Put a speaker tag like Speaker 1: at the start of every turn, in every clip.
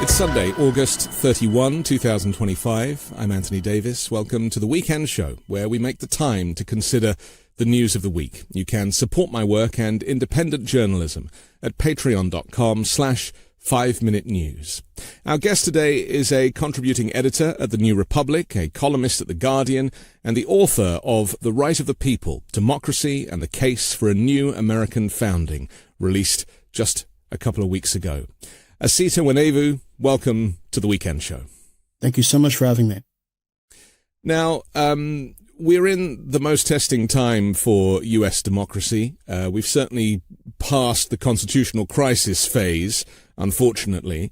Speaker 1: It's Sunday, August 31, 2025. I'm Anthony Davis. Welcome to the Weekend Show, where we make the time to consider the news of the week. You can support my work and independent journalism at patreon.com/5minutenews. Our guest today is a contributing editor at The New Republic, a columnist at The Guardian, and the author of The Right of the People, Democracy and the Case for a New American Founding, released just a couple of weeks ago. Osita Nwanevu, welcome to the Weekend Show.
Speaker 2: Thank you so much for having me.
Speaker 1: Now, we're in the most testing time for U.S. democracy. We've certainly passed the constitutional crisis phase, unfortunately.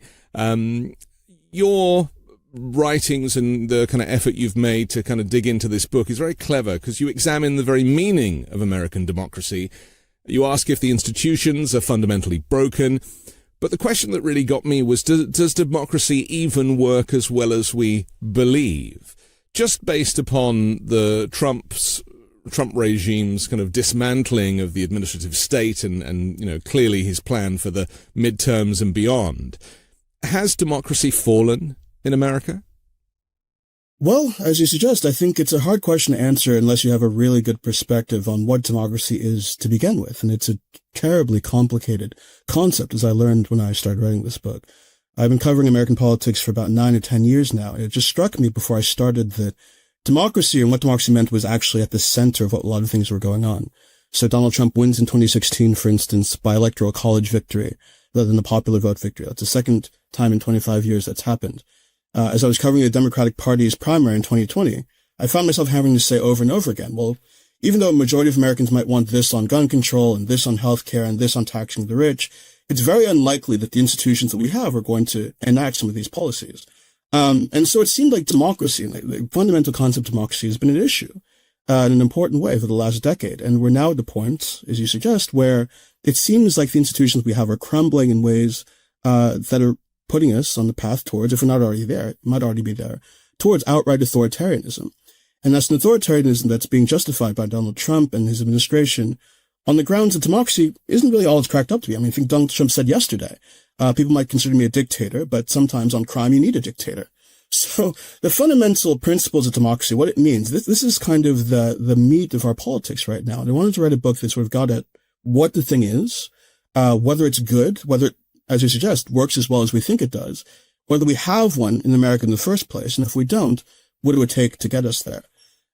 Speaker 1: Your writings and the kind of effort you've made to kind of dig into this book is very clever because you examine the very meaning of American democracy. You ask if the institutions are fundamentally broken. But the question that really got me was, does democracy even work as well as we believe? Just based upon the Trump regime's kind of dismantling of the administrative state and you know, clearly his plan for the midterms and beyond. Has democracy fallen in America?
Speaker 2: Well, as you suggest, I think it's a hard question to answer unless you have a really good perspective on what democracy is to begin with. And it's a terribly complicated concept, as I learned when I started writing this book. I've been covering American politics for about 9 or 10 years now, and it just struck me before I started that democracy and what democracy meant was actually at the center of what a lot of things were going on. So Donald Trump wins in 2016, for instance, by electoral college victory rather than a popular vote victory. That's the second time in 25 years that's happened. As I was covering the Democratic Party's primary in 2020, I found myself having to say over and over again, well, even though a majority of Americans might want this on gun control and this on healthcare and this on taxing the rich, it's very unlikely that the institutions that we have are going to enact some of these policies. And so it seemed like democracy, the fundamental concept of democracy, has been an issue in an important way for the last decade. And we're now at the point, as you suggest, where it seems like the institutions we have are crumbling in ways that are putting us on the path towards, if we're not already there, it might already be there, towards outright authoritarianism. And that's an authoritarianism that's being justified by Donald Trump and his administration on the grounds that democracy isn't really all it's cracked up to be. I mean, I think Donald Trump said yesterday, people might consider me a dictator, but sometimes on crime you need a dictator. So the fundamental principles of democracy, what it means, this is kind of the meat of our politics right now. And I wanted to write a book that sort of got at what the thing is, whether it's good, whether it, as you suggest, works as well as we think it does, whether we have one in America in the first place, and if we don't, what it would take to get us there.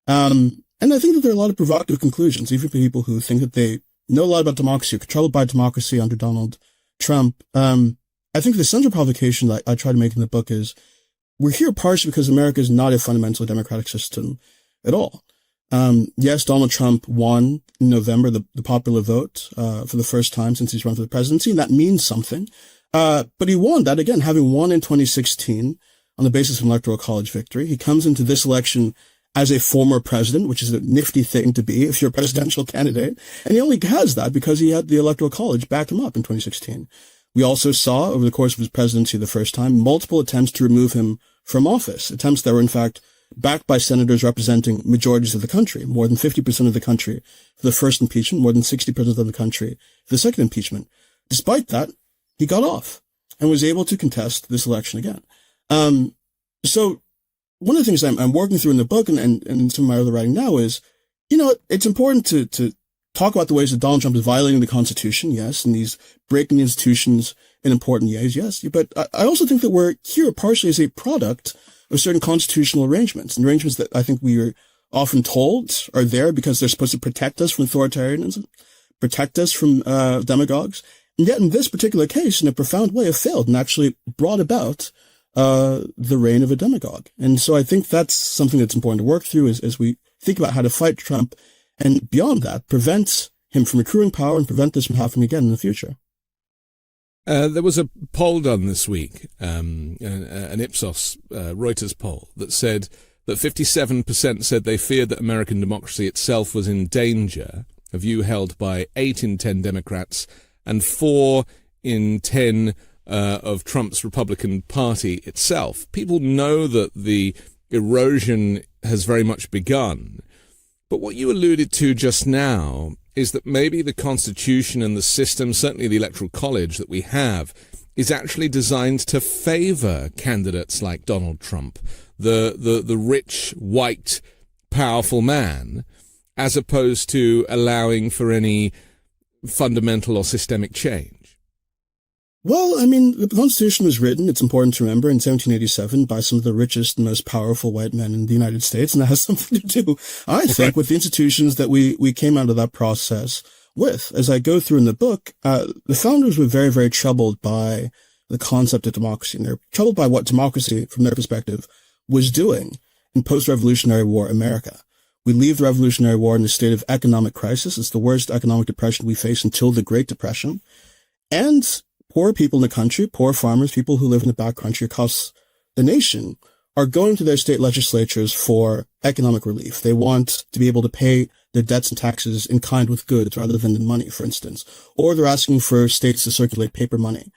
Speaker 2: And I think that there are a lot of provocative conclusions, even for people who think that they know a lot about democracy, or controlled by democracy under Donald Trump. I think the central provocation that I try to make in the book is we're here partially because America is not a fundamentally democratic system at all. Yes, Donald Trump won in November the popular vote for the first time since he's run for the presidency, and that means something. But he won that, again, having won in 2016 on the basis of an electoral college victory. He comes into this election as a former president, which is a nifty thing to be if you're a presidential candidate. And he only has that because he had the electoral college back him up in 2016. We also saw, over the course of his presidency the first time, multiple attempts to remove him from office, attempts that were, in fact, backed by senators representing majorities of the country, more than 50% of the country for the first impeachment, more than 60% of the country for the second impeachment. Despite that, he got off and was able to contest this election again. So one of the things I'm working through in the book and some of my other writing now is, you know, it's important to talk about the ways that Donald Trump is violating the Constitution, yes, and he's breaking institutions in important ways, yes. But I also think that we're here partially as a product of certain constitutional arrangements, and arrangements that I think we are often told are there because they're supposed to protect us from authoritarianism, protect us from demagogues. And yet in this particular case, in a profound way, have failed and actually brought about the reign of a demagogue. And so I think that's something that's important to work through as we think about how to fight Trump and beyond that, prevent him from accruing power and prevent this from happening again in the future.
Speaker 1: There was a poll done this week, an Ipsos Reuters poll, that said that 57% said they feared that American democracy itself was in danger, a view held by 8 in 10 Democrats and 4 in 10 of Trump's Republican Party itself. People know that the erosion has very much begun. But what you alluded to just now is that maybe the Constitution and the system, certainly the Electoral College that we have, is actually designed to favor candidates like Donald Trump, the rich, white, powerful man, as opposed to allowing for any fundamental or systemic change?
Speaker 2: Well, I mean, the Constitution was written, it's important to remember, in 1787 by some of the richest and most powerful white men in the United States, and that has something to do, I think, with the institutions that we came out of that process with. As I go through in the book, the founders were very, very troubled by the concept of democracy, and they're troubled by what democracy, from their perspective, was doing in post-Revolutionary War America. We leave the Revolutionary War in a state of economic crisis. It's the worst economic depression we face until the Great Depression. And poor people in the country, poor farmers, people who live in the backcountry across the nation, are going to their state legislatures for economic relief. They want to be able to pay their debts and taxes in kind with goods rather than in money, for instance. Or they're asking for states to circulate paper money.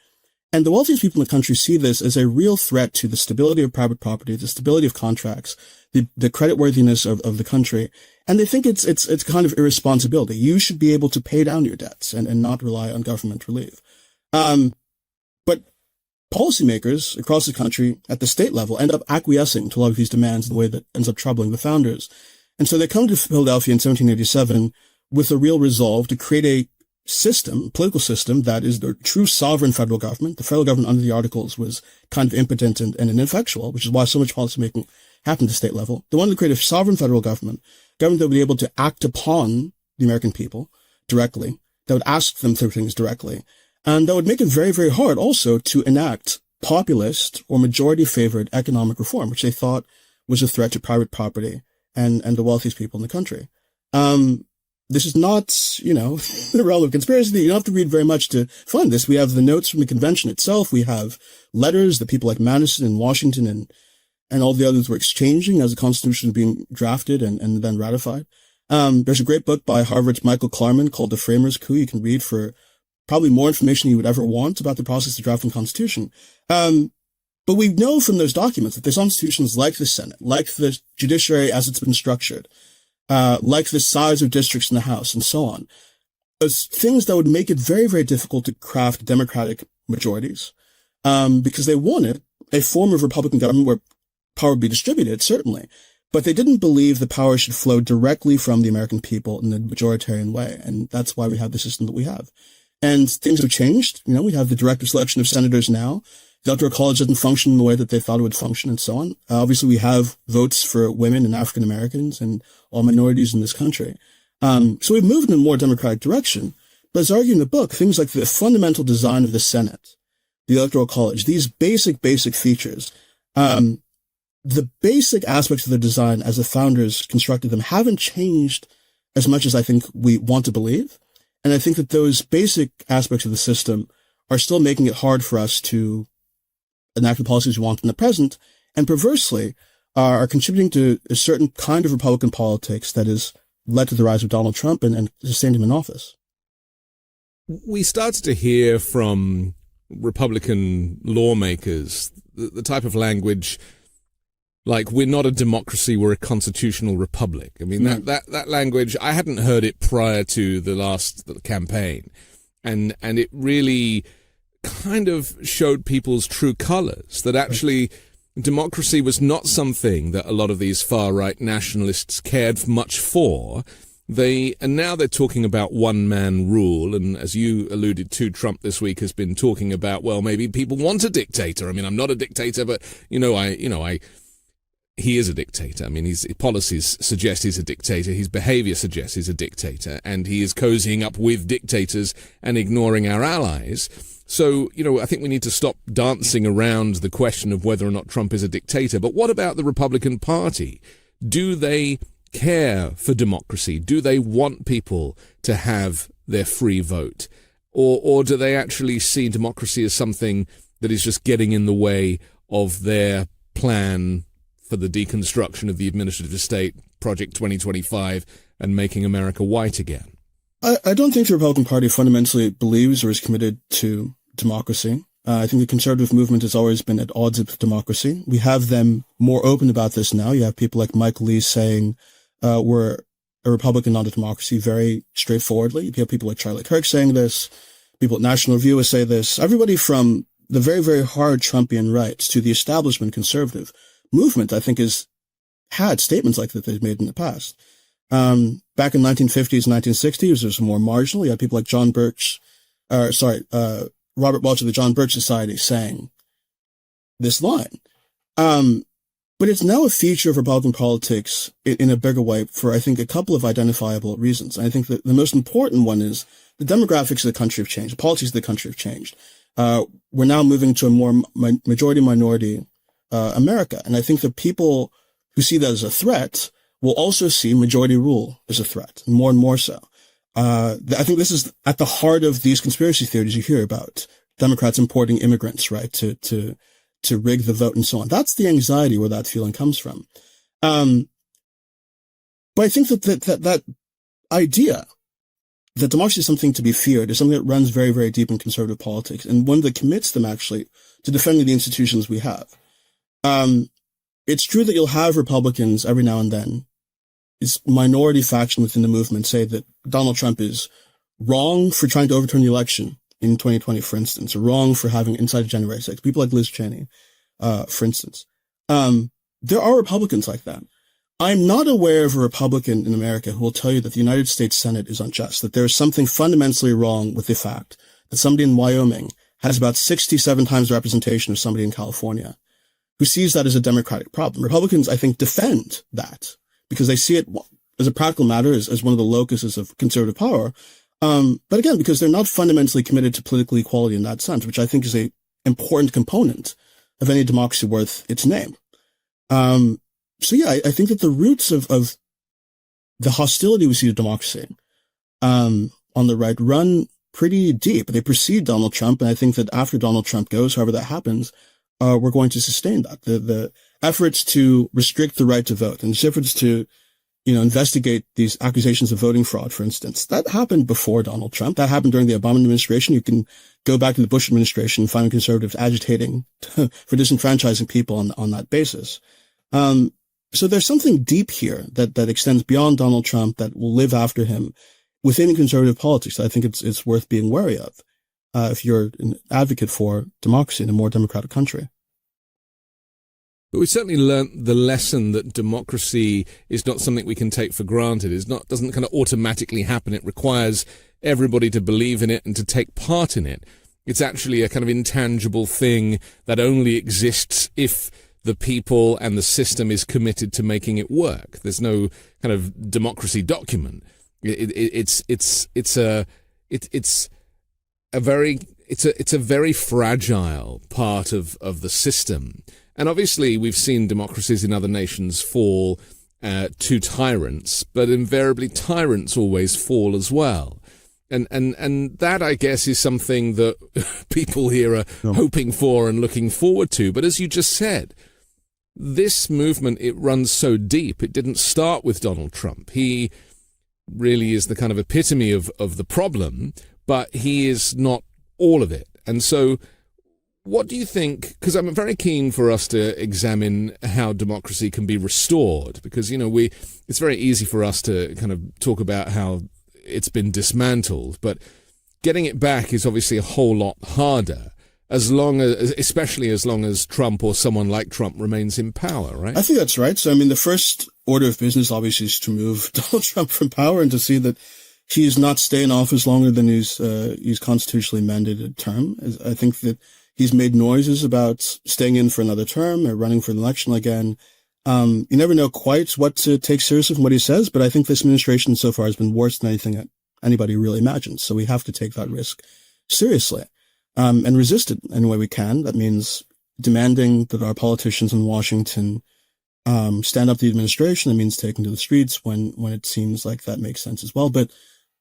Speaker 2: And the wealthiest people in the country see this as a real threat to the stability of private property, the stability of contracts, the creditworthiness of the country. And they think it's kind of irresponsibility. You should be able to pay down your debts and not rely on government relief. But policymakers across the country at the state level end up acquiescing to a lot of these demands in a way that ends up troubling the founders. And so they come to Philadelphia in 1787 with a real resolve to create a political system that is the true sovereign federal government. The federal government under the Articles was kind of impotent and ineffectual, which is why so much policymaking happened at the state level. They wanted to create a sovereign federal government that would be able to act upon the American people directly, that would ask them for things directly, and that would make it very, very hard also to enact populist or majority-favored economic reform, which they thought was a threat to private property and the wealthiest people in the country. This is not, the realm of conspiracy. You don't have to read very much to find this. We have the notes from the convention itself. We have letters that people like Madison and Washington and all the others were exchanging as the Constitution was being drafted and then ratified. There's a great book by Harvard's Michael Klarman called The Framers' Coup you can read for probably more information you would ever want about the process of drafting the Constitution. But we know from those documents that there's institutions like the Senate, like the judiciary as it's been structured, like the size of districts in the House and so on, as things that would make it very, very difficult to craft democratic majorities, because they wanted a form of Republican government where power would be distributed, certainly, but they didn't believe the power should flow directly from the American people in the majoritarian way. And that's why we have the system that we have. And things have changed. We have the direct selection of senators now. The Electoral College doesn't function in the way that they thought it would function and so on. Obviously, we have votes for women and African Americans and all minorities in this country. So we've moved in a more democratic direction. But as argued in the book, things like the fundamental design of the Senate, the Electoral College, these basic features, the basic aspects of the design as the founders constructed them haven't changed as much as I think we want to believe. And I think that those basic aspects of the system are still making it hard for us to enact the policies we want in the present, and perversely are contributing to a certain kind of Republican politics that has led to the rise of Donald Trump and sustained him in office.
Speaker 1: We started to hear from Republican lawmakers the type of language like, we're not a democracy, we're a constitutional republic. I mean, that language, I hadn't heard it prior to the last campaign. And it really kind of showed people's true colors, that actually democracy was not something that a lot of these far-right nationalists cared much for. And now they're talking about one-man rule, and as you alluded to, Trump this week has been talking about, well, maybe people want a dictator. I mean, I'm not a dictator, but, he is a dictator. I mean, his policies suggest he's a dictator. His behavior suggests he's a dictator. And he is cozying up with dictators and ignoring our allies. So, I think we need to stop dancing around the question of whether or not Trump is a dictator. But what about the Republican Party? Do they care for democracy? Do they want people to have their free vote? Or do they actually see democracy as something that is just getting in the way of their plan for the deconstruction of the administrative state, Project 2025, and making America white again?
Speaker 2: I don't think the Republican Party fundamentally believes or is committed to democracy. I think the conservative movement has always been at odds with democracy. We have them more open about this now. You have people like Mike Lee saying we're a Republican, not a democracy, very straightforwardly. You have people like Charlie Kirk saying this. People at National Review say this. Everybody from the very, very hard Trumpian right to the establishment conservative movement, I think, has had statements like that they've made in the past. Back in 1950s and 1960s, it was more marginal. You had people like Robert Welch of the John Birch Society saying this line. But it's now a feature of Republican politics in a bigger way for, I think, a couple of identifiable reasons. And I think that the most important one is the demographics of the country have changed. The politics of the country have changed. We're now moving to a more majority-minority America. And I think that people who see that as a threat will also see majority rule as a threat, and more so. I think this is at the heart of these conspiracy theories you hear about. Democrats importing immigrants, right, to rig the vote and so on. That's the anxiety where that feeling comes from. But I think that idea that democracy is something to be feared is something that runs very, very deep in conservative politics, and one that commits them actually to defending the institutions we have. It's true that you'll have Republicans every now and then, this minority faction within the movement, say that Donald Trump is wrong for trying to overturn the election in 2020, for instance, or wrong for having inside January 6th. People like Liz Cheney, for instance. There are Republicans like that. I'm not aware of a Republican in America who will tell you that the United States Senate is unjust, that there is something fundamentally wrong with the fact that somebody in Wyoming has about 67 times the representation of somebody in California, who sees that as a democratic problem. Republicans, I think, defend that because they see it as a practical matter as one of the locuses of conservative power. But again, because they're not fundamentally committed to political equality in that sense, which I think is a important component of any democracy worth its name. So yeah, I think that the roots of the hostility we see to democracy, on the right run pretty deep. They precede Donald Trump. And I think that after Donald Trump goes, however that happens, we're going to sustain that. The efforts to restrict the right to vote and the efforts to, investigate these accusations of voting fraud, for instance, that happened before Donald Trump. That happened during the Obama administration. You can go back to the Bush administration and find conservatives agitating for disenfranchising people on that basis. So there's something deep here that extends beyond Donald Trump that will live after him within conservative politics. I think it's worth being wary of, if you're an advocate for democracy in a more democratic country.
Speaker 1: But we certainly learnt the lesson that democracy is not something we can take for granted. Doesn't kind of automatically happen. It requires everybody to believe in it and to take part in it. It's actually a kind of intangible thing that only exists if the people and the system is committed to making it work. There's no kind of democracy document. It's a very fragile part of the system. And obviously we've seen democracies in other nations fall to tyrants, but invariably tyrants always fall as well. And that, I guess, is something that people here are hoping for and looking forward to. But as you just said, this movement, it runs so deep. It didn't start with Donald Trump. He really is the kind of epitome of the problem, but he is not all of it. And so what do you think, because I'm very keen for us to examine how democracy can be restored, because, it's very easy for us to kind of talk about how it's been dismantled, but getting it back is obviously a whole lot harder, especially as long as Trump or someone like Trump remains in power, right? I
Speaker 2: think that's right. So, the first order of business obviously is to move Donald Trump from power and to see that he is not staying in office longer than his constitutionally mandated term. I think that he's made noises about staying in for another term or running for an election again. You never know quite what to take seriously from what he says, but I think this administration so far has been worse than anything that anybody really imagined. So we have to take that risk seriously, and resist it any way we can. That means demanding that our politicians in Washington stand up to the administration. It means taking to the streets when it seems like that makes sense as well. But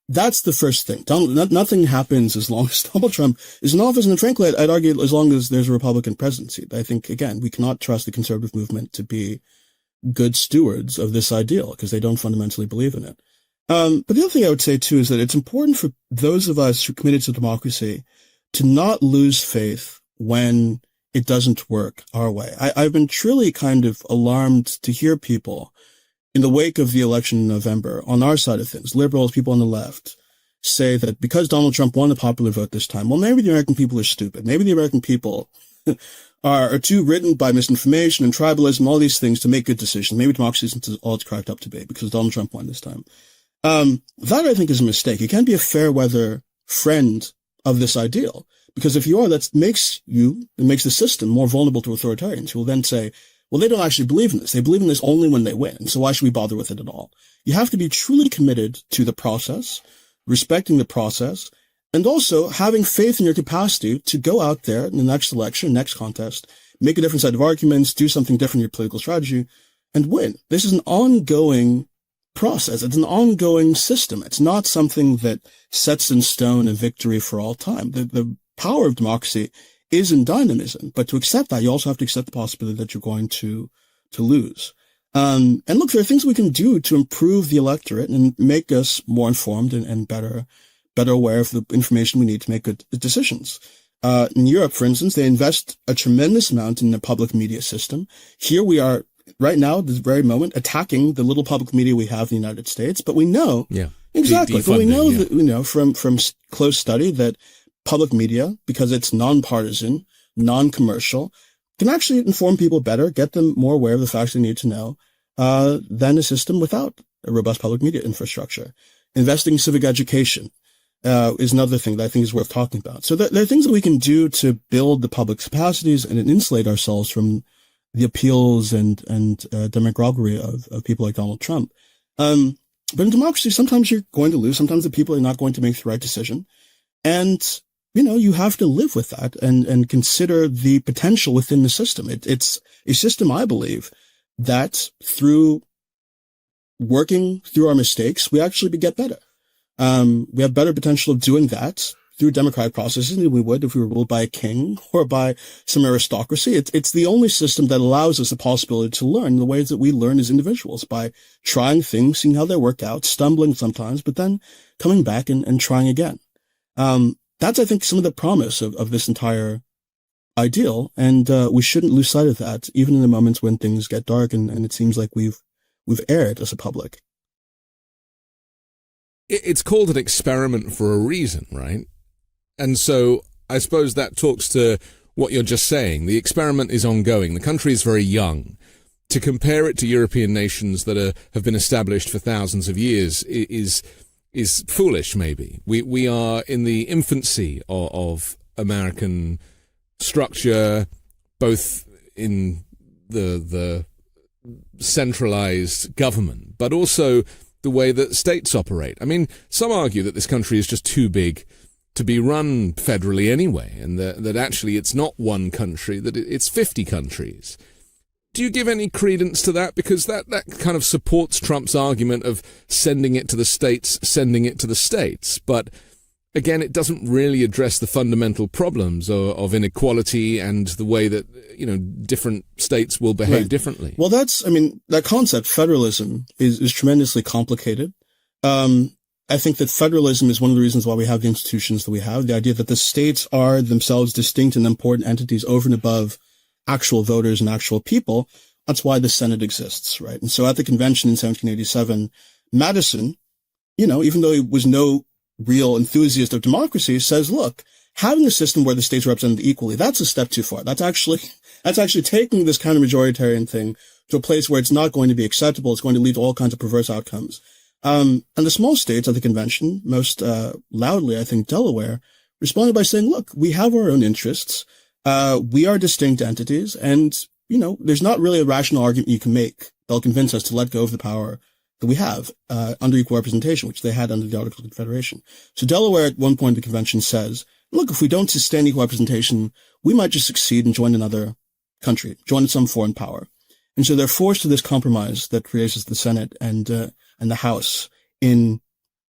Speaker 2: that's the first thing. Nothing happens as long as Donald Trump is in office. And frankly, I'd argue as long as there's a Republican presidency. I think, again, we cannot trust the conservative movement to be good stewards of this ideal because they don't fundamentally believe in it. But the other thing I would say, too, is that it's important for those of us who are committed to democracy to not lose faith when it doesn't work our way. I've been truly kind of alarmed to hear people in the wake of the election in November, on our side of things, liberals, people on the left, say that because Donald Trump won the popular vote this time, well, maybe the American people are stupid. Maybe the American people are too ridden by misinformation and tribalism, all these things to make good decisions. Maybe democracy isn't all it's cracked up to be because Donald Trump won this time. That I think is a mistake. You can't be a fair weather friend of this ideal, because if you are, it makes the system more vulnerable to authoritarians who will then say, well, they don't actually believe in this. They believe in this only when they win. So why should we bother with it at all? You have to be truly committed to the process, respecting the process, and also having faith in your capacity to go out there in the next election, next contest, make a different set of arguments, do something different in your political strategy, and win. This is an ongoing process. It's an ongoing system. It's not something that sets in stone a victory for all time. The power of democracy is in dynamism, but to accept that, you also have to accept the possibility that you're going to lose. And look, there are things we can do to improve the electorate and make us more informed and better aware of the information we need to make good decisions. In Europe, for instance, they invest a tremendous amount in the public media system. Here we are right now, at this very moment, attacking the little public media we have in the United States, but we know, exactly, but we know that, from close study that public media, because it's non-partisan, non-commercial, can actually inform people better, get them more aware of the facts they need to know, than a system without a robust public media infrastructure. Investing in civic education, is another thing that I think is worth talking about. So there are things that we can do to build the public's capacities and insulate ourselves from the appeals and demagoguery of people like Donald Trump. But in democracy, sometimes you're going to lose. Sometimes the people are not going to make the right decision. And, you have to live with that and consider the potential within the system. It's a system, I believe, that through working through our mistakes, we actually get better. We have better potential of doing that through democratic processes than we would if we were ruled by a king or by some aristocracy. It's the only system that allows us the possibility to learn the ways that we learn as individuals, by trying things, seeing how they work out, stumbling sometimes, but then coming back and trying again. That's, I think, some of the promise of this entire ideal. And, we shouldn't lose sight of that, even in the moments when things get dark and it seems like we've erred as a public.
Speaker 1: It's called an experiment for a reason, right? And so I suppose that talks to what you're just saying. The experiment is ongoing. The country is very young. To compare it to European nations that have been established for thousands of years is foolish, maybe. We are in the infancy of American structure, both in the centralized government, but also the way that states operate. I mean, some argue that this country is just too big to be run federally anyway, and that actually it's not one country, that it's 50 countries. Do you give any credence to that? Because that kind of supports Trump's argument of sending it to the states. But again, it doesn't really address the fundamental problems of inequality and the way that, different states will behave differently.
Speaker 2: Well, that concept, federalism, is tremendously complicated. I think that federalism is one of the reasons why we have the institutions that we have. The idea that the states are themselves distinct and important entities over and above actual voters and actual people. That's why the Senate exists, right? And so at the convention in 1787, Madison, even though he was no real enthusiast of democracy, says, look, having a system where the states are represented equally, that's a step too far. That's actually taking this kind of majoritarian thing to a place where it's not going to be acceptable. It's going to lead to all kinds of perverse outcomes. And the small states at the convention, most loudly, I think Delaware, responded by saying, look, we have our own interests. We are distinct entities, and, there's not really a rational argument you can make that'll convince us to let go of the power that we have, under equal representation, which they had under the Articles of Confederation. So Delaware at one point of the convention says, look, if we don't sustain equal representation, we might just succeed and join another country, join some foreign power. And so they're forced to this compromise that creates the Senate and the House in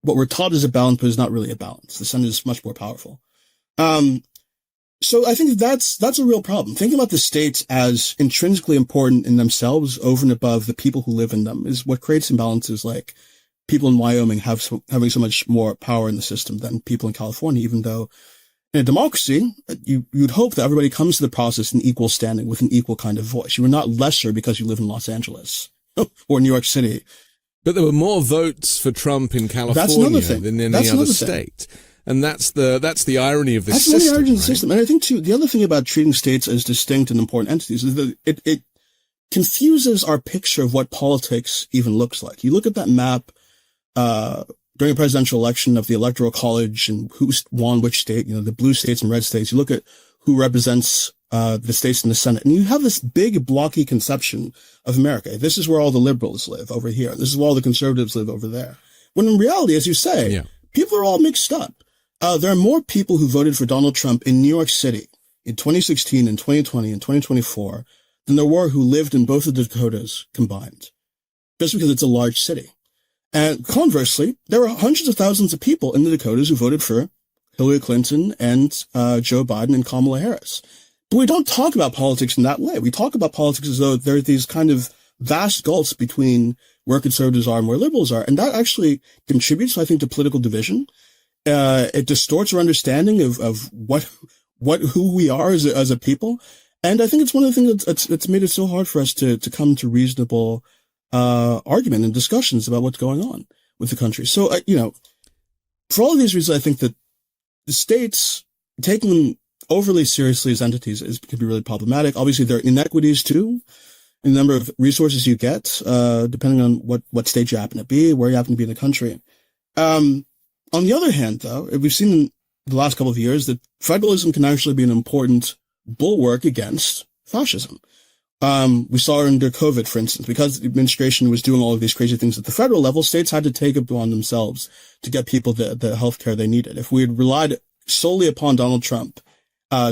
Speaker 2: what we're taught is a balance, but is not really a balance. The Senate is much more powerful. So I think that's a real problem. Thinking about the states as intrinsically important in themselves over and above the people who live in them is what creates imbalances like people in Wyoming having so much more power in the system than people in California, even though in a democracy, you'd hope that everybody comes to the process in equal standing with an equal kind of voice. You are not lesser because you live in Los Angeles or New York City.
Speaker 1: But there were more votes for Trump in California than in any other state. And that's the irony of this system. That's the irony of the system.
Speaker 2: And I think, too, the other thing about treating states as distinct and important entities is that it confuses our picture of what politics even looks like. You look at that map during a presidential election of the Electoral College and who won which state, the blue states and red states. You look at who represents the states in the Senate, and you have this big blocky conception of America. This is where all the liberals live over here. This is where all the conservatives live over there. When in reality, as you say, people are all mixed up. There are more people who voted for Donald Trump in New York City in 2016 and 2020 and 2024 than there were who lived in both of the Dakotas combined, just because it's a large city. And conversely, there were hundreds of thousands of people in the Dakotas who voted for Hillary Clinton and Joe Biden and Kamala Harris. But we don't talk about politics in that way. We talk about politics as though there are these kind of vast gulfs between where conservatives are and where liberals are. And that actually contributes, I think, to political division. It distorts our understanding of who we are as a people. And I think it's one of the things that's made it so hard for us to come to reasonable argument and discussions about what's going on with the country. So, for all of these reasons, I think that the states, taking them overly seriously as entities can be really problematic. Obviously, there are inequities, too, in the number of resources you get, depending on what state you happen to be, where you happen to be in the country. On the other hand, though, we've seen in the last couple of years that federalism can actually be an important bulwark against fascism. We saw it under COVID, for instance, because the administration was doing all of these crazy things at the federal level, states had to take it upon themselves to get people the health care they needed. If we had relied solely upon Donald Trump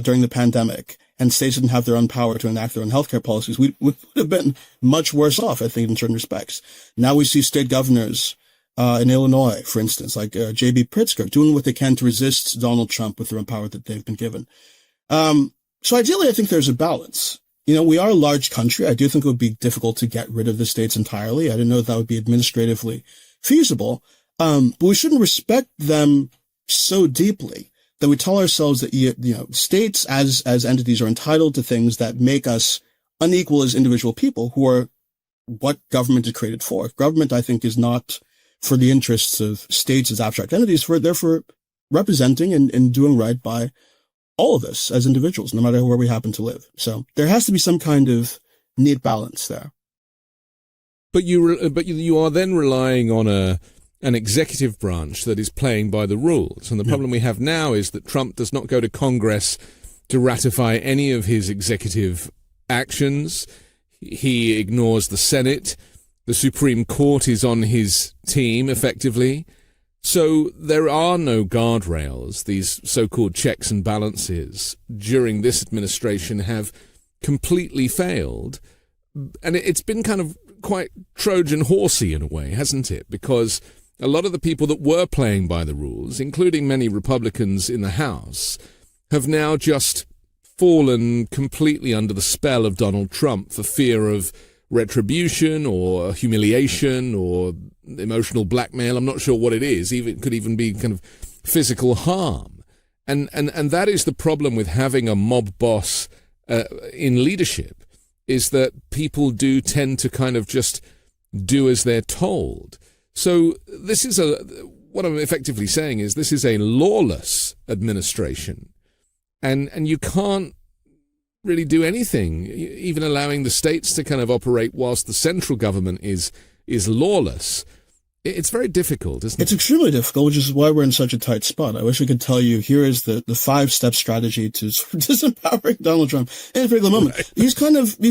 Speaker 2: during the pandemic and states didn't have their own power to enact their own healthcare policies, we would have been much worse off, I think, in certain respects. Now we see state governors in Illinois, for instance, like J.B. Pritzker, doing what they can to resist Donald Trump with their own power that they've been given. So ideally, I think there's a balance. We are a large country. I do think it would be difficult to get rid of the states entirely. I don't know if that would be administratively feasible. But we shouldn't respect them so deeply that we tell ourselves that, states as entities are entitled to things that make us unequal as individual people who are what government is created for. Government, I think, is not for the interests of states as abstract entities. They're for representing and doing right by all of us as individuals, no matter where we happen to live. So there has to be some kind of neat balance there.
Speaker 1: But you are then relying on an executive branch that is playing by the rules. And the problem we have now is that Trump does not go to Congress to ratify any of his executive actions. He ignores the Senate. The Supreme Court is on his team, effectively. So there are no guardrails. These so-called checks and balances during this administration have completely failed. And it's been kind of quite Trojan horsey in a way, hasn't it? Because a lot of the people that were playing by the rules, including many Republicans in the House, have now just fallen completely under the spell of Donald Trump for fear of retribution or humiliation or emotional blackmail. I'm not sure what it is. It could even be kind of physical harm. And that is the problem with having a mob boss in leadership, is that people do tend to kind of just do as they're told. So this is what I'm effectively saying is this is a lawless administration. And you can't really do anything, even allowing the states to kind of operate whilst the central government is lawless. It's very difficult, isn't it?
Speaker 2: It's extremely difficult, which is why we're in such a tight spot. I wish we could tell you, here is the 5-step strategy to disempowering Donald Trump in a particular moment. Right. He's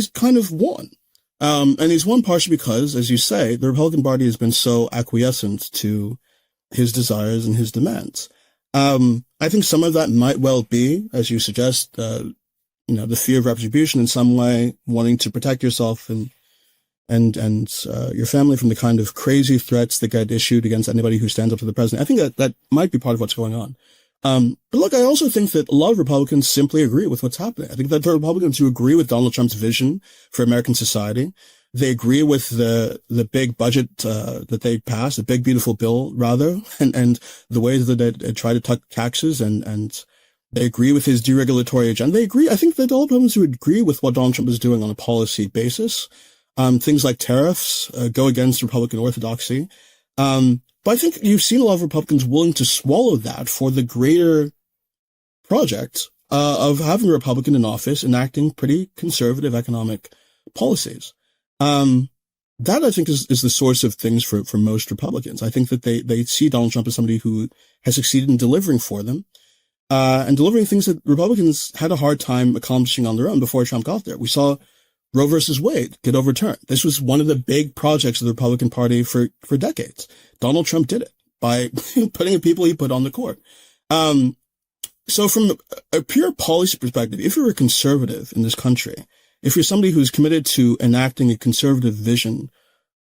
Speaker 2: kind of won. And he's won partially because, as you say, the Republican Party has been so acquiescent to his desires and his demands. I think some of that might well be, as you suggest, the fear of retribution in some way, wanting to protect yourself and your family from the kind of crazy threats that get issued against anybody who stands up to the president. I think that might be part of what's going on. But look, I also think that a lot of Republicans simply agree with what's happening. I think that the Republicans who agree with Donald Trump's vision for American society, they agree with the big budget that they passed, the big beautiful bill rather, and the way that they try to cut taxes and they agree with his deregulatory agenda. They agree. I think that all Republicans who agree with what Donald Trump is doing on a policy basis, Things like tariffs go against Republican orthodoxy. But I think you've seen a lot of Republicans willing to swallow that for the greater project of having a Republican in office enacting pretty conservative economic policies. That I think is the source of things for most Republicans. I think that they see Donald Trump as somebody who has succeeded in delivering for them, and delivering things that Republicans had a hard time accomplishing on their own before Trump got there. We saw Roe versus Wade get overturned. This was one of the big projects of the Republican Party for decades. Donald Trump did it by putting the people he put on the court. So from a pure policy perspective, if you're a conservative in this country, if you're somebody who's committed to enacting a conservative vision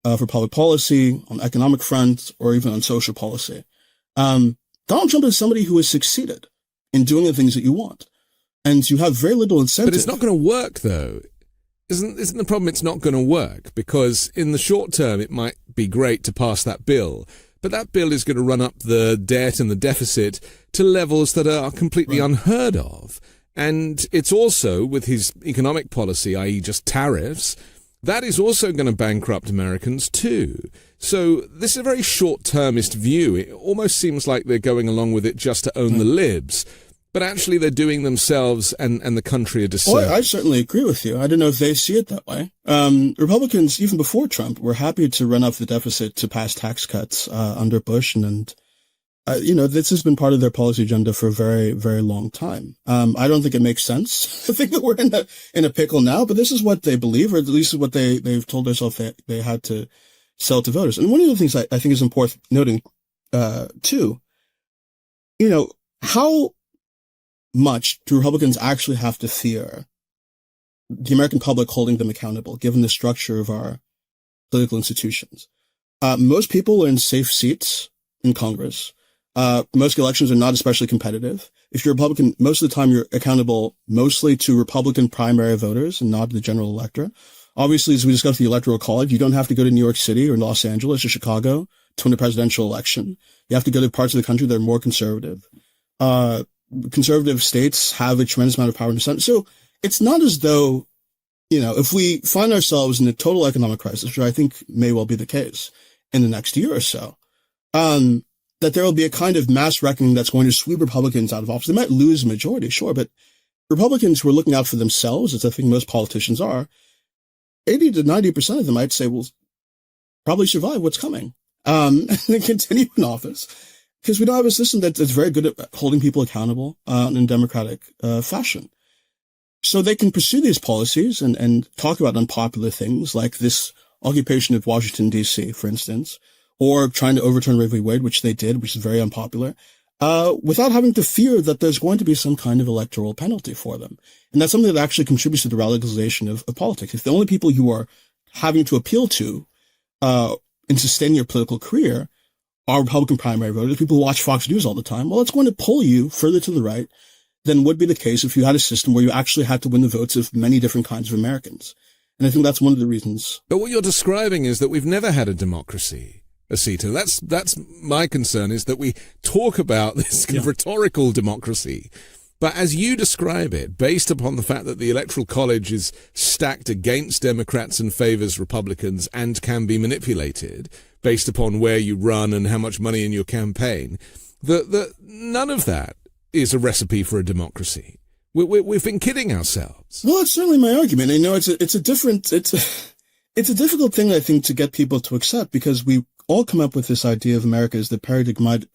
Speaker 2: for public policy on economic front or even on social policy, Donald Trump is somebody who has succeeded in doing the things that you want. And you have very little incentive.
Speaker 1: But it's not going to work, though. Isn't the problem it's not going to work? Because in the short term, it might be great to pass that bill, but that bill is going to run up the debt and the deficit to levels that are completely unheard of. And it's also, with his economic policy, i.e. just tariffs, that is also going to bankrupt Americans too. So this is a very short-termist view. It almost seems like they're going along with it just to own the libs. But actually, they're doing themselves and the country a disservice.
Speaker 2: Well, I certainly agree with you. I don't know if they see it that way. Republicans, even before Trump, were happy to run up the deficit to pass tax cuts under Bush. And this has been part of their policy agenda for a very, very long time. I don't think it makes sense. I think that we're in a pickle now, but this is what they believe, or at least is what they've told themselves that they had to sell to voters. And one of the things I think is important noting, too, how much do Republicans actually have to fear the American public holding them accountable, given the structure of our political institutions? Most people are in safe seats in Congress. Most elections are not especially competitive. If you're a Republican, most of the time you're accountable mostly to Republican primary voters and not the general electorate. Obviously, as we discussed the Electoral College, you don't have to go to New York City or Los Angeles or Chicago to win a presidential election. You have to go to parts of the country that are more conservative. Conservative states have a tremendous amount of power in the Senate. So it's not as though, if we find ourselves in a total economic crisis, which I think may well be the case in the next year or so, that there will be a kind of mass reckoning that's going to sweep Republicans out of office. They might lose a majority, sure, but Republicans who are looking out for themselves, as I think most politicians are, 80 to 90% of them, I'd say, will probably survive what's coming, and continue in office. Because we don't have a system that's very good at holding people accountable in a democratic fashion. So they can pursue these policies and talk about unpopular things like this occupation of Washington, D.C., for instance, or trying to overturn Roe v. Wade, which they did, which is very unpopular, without having to fear that there's going to be some kind of electoral penalty for them. And that's something that actually contributes to the radicalization of politics. If the only people you are having to appeal to in sustaining your political career are Republican primary voters, people who watch Fox News all the time, well, it's going to pull you further to the right than would be the case if you had a system where you actually had to win the votes of many different kinds of Americans. And I think that's one of the reasons.
Speaker 1: But what you're describing is that we've never had a democracy, Osita. That's my concern, is that we talk about this rhetorical democracy. But as you describe it, based upon the fact that the Electoral College is stacked against Democrats and favors Republicans and can be manipulated based upon where you run and how much money in your campaign, none of that is a recipe for a democracy. We've been kidding ourselves.
Speaker 2: Well, it's certainly my argument. It's a difficult thing, I think, to get people to accept, because we all come up with this idea of America as the paradigmatic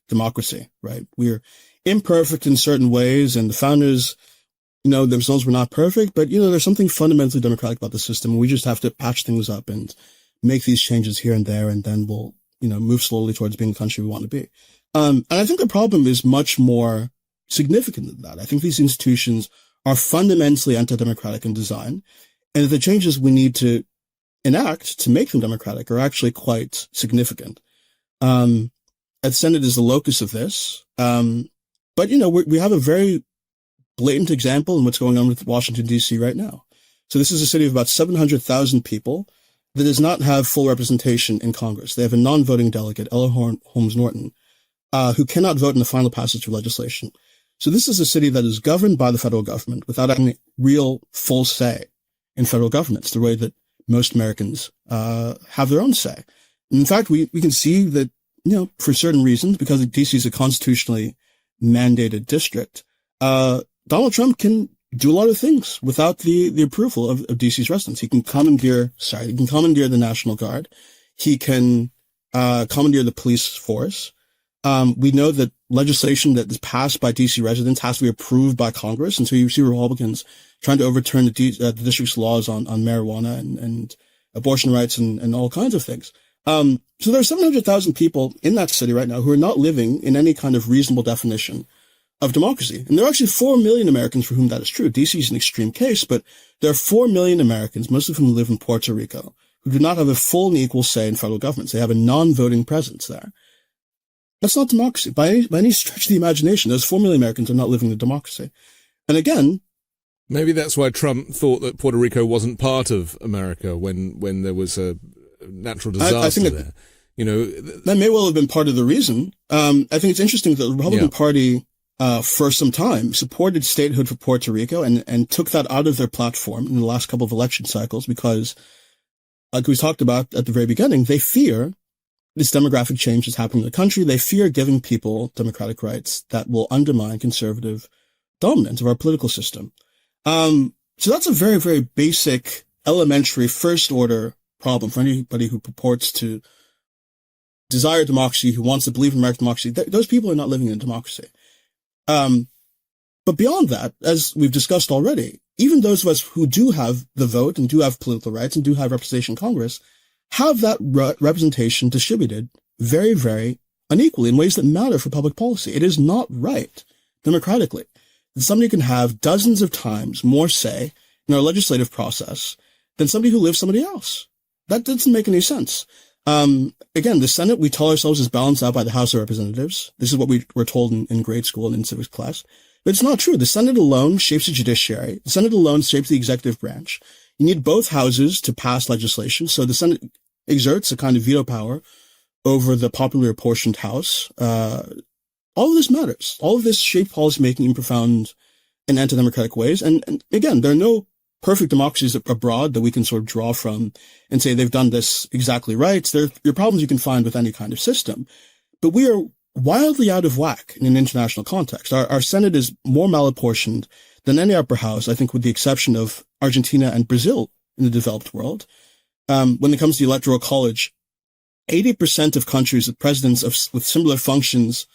Speaker 2: democracy, right? We're imperfect in certain ways, and the founders, themselves were not perfect, but, there's something fundamentally democratic about the system. We just have to patch things up and make these changes here and there, and then we'll, move slowly towards being the country we want to be. And I think the problem is much more significant than that. I think these institutions are fundamentally anti-democratic in design, and the changes we need to enact to make them democratic are actually quite significant. The Senate is the locus of this. But, we have a very blatant example in what's going on with Washington, D.C. right now. So this is a city of about 700,000 people that does not have full representation in Congress. They have a non-voting delegate, Ella Holmes Norton, who cannot vote in the final passage of legislation. So this is a city that is governed by the federal government without any real full say in federal governance, the way that most Americans have their own say. In fact, we can see that, for certain reasons, because DC is a constitutionally mandated district, Donald Trump can do a lot of things without the approval of DC's residents. He can commandeer the National Guard. He can commandeer the police force. We know that legislation that is passed by DC residents has to be approved by Congress. And so you see Republicans trying to overturn the district's laws on marijuana and abortion rights and all kinds of things. So there are 700,000 people in that city right now who are not living in any kind of reasonable definition of democracy. And there are actually 4 million Americans for whom that is true. DC is an extreme case, but there are 4 million Americans, most of whom live in Puerto Rico, who do not have a full and equal say in federal governments. They have a non-voting presence there. That's not democracy. By any stretch of the imagination, those 4 million Americans are not living in democracy. And again,
Speaker 1: maybe that's why Trump thought that Puerto Rico wasn't part of America when there was a natural disaster
Speaker 2: I think
Speaker 1: there.
Speaker 2: That may well have been part of the reason. I think it's interesting that the Republican Party, for some time, supported statehood for Puerto Rico and took that out of their platform in the last couple of election cycles because, like we talked about at the very beginning, they fear this demographic change is happening in the country. They fear giving people democratic rights that will undermine conservative dominance of our political system. So that's a very, very basic, elementary, first-order problem for anybody who purports to desire democracy, who wants to believe in American democracy. Those people are not living in a democracy. But beyond that, as we've discussed already, even those of us who do have the vote and do have political rights and do have representation in Congress have that representation distributed very, very unequally in ways that matter for public policy. It is not right, democratically, that somebody can have dozens of times more say in our legislative process than somebody who lives somebody else. That doesn't make any sense. Again, the Senate, we tell ourselves, is balanced out by the House of Representatives. This is what we were told in grade school and in civics class. But it's not true. The Senate alone shapes the judiciary. The Senate alone shapes the executive branch. You need both houses to pass legislation. So the Senate exerts a kind of veto power over the popularly apportioned House. All of this matters. All of this shapes policymaking in profound and anti-democratic ways. And again, there are no perfect democracies abroad that we can sort of draw from and say they've done this exactly right. There are problems you can find with any kind of system. But we are wildly out of whack in an international context. Our Senate is more malapportioned than any upper house, I think, with the exception of Argentina and Brazil in the developed world. When it comes to the Electoral College, 80% of countries with presidents with similar functions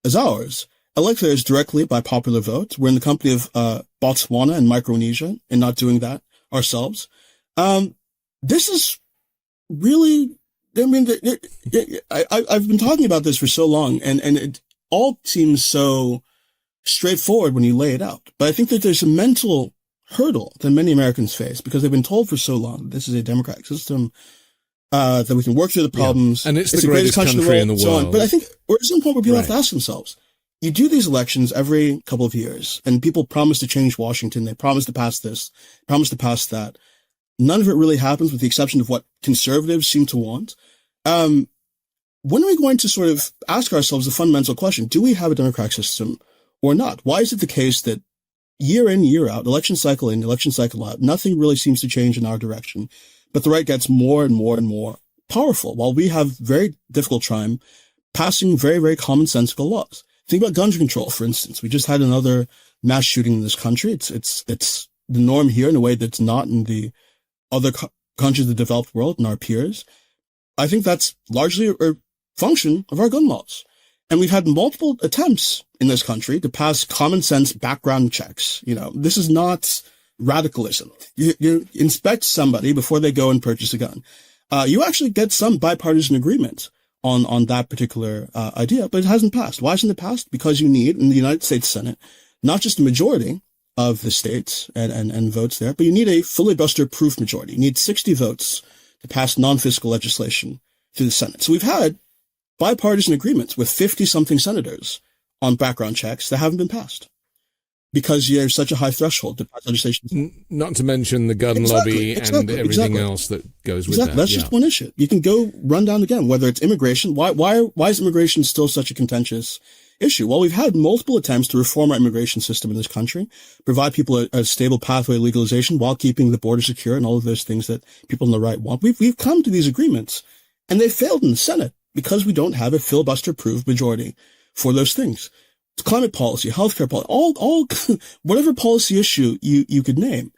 Speaker 2: as ours elect theirs directly by popular vote. We're in the company of Botswana and Micronesia and not doing that ourselves. This is really, I've been talking about this for so long and it all seems so straightforward when you lay it out. But I think that there's a mental hurdle that many Americans face because they've been told for so long this is a democratic system, that we can work through the problems.
Speaker 1: Yeah. And it's the greatest country in the world.
Speaker 2: But I think we're at some point where people have to ask themselves, you do these elections every couple of years and people promise to change Washington. They promise to pass this, promise to pass that. None of it really happens with the exception of what conservatives seem to want. When are we going to sort of ask ourselves the fundamental question, do we have a democratic system or not? Why is it the case that year in, year out, election cycle in, election cycle out, nothing really seems to change in our direction, but the right gets more and more and more powerful while we have very difficult time passing very, very commonsensical laws? Think about gun control, for instance. We just had another mass shooting in this country. It's the norm here in a way that's not in the other countries of the developed world and our peers. I think that's largely a function of our gun laws. And we've had multiple attempts in this country to pass common sense background checks. This is not radicalism. You inspect somebody before they go and purchase a gun. You actually get some bipartisan agreement on that particular idea, but it hasn't passed. Why hasn't it passed? Because you need, in the United States Senate, not just a majority of the states and votes there, but you need a filibuster-proof majority. You need 60 votes to pass non-fiscal legislation through the Senate. So we've had bipartisan agreements with 50-something senators on background checks that haven't been passed because there's such a high threshold to pass legislation.
Speaker 1: Not to mention the gun lobby and everything else that goes with that.
Speaker 2: That's just one issue. You can go run down again, whether it's immigration. Why is immigration still such a contentious issue? Well, we've had multiple attempts to reform our immigration system in this country, provide people a stable pathway to legalization while keeping the border secure and all of those things that people on the right want. We've come to these agreements, and they failed in the Senate because we don't have a filibuster-proof majority for those things. It's climate policy, healthcare policy, all whatever policy issue you could name.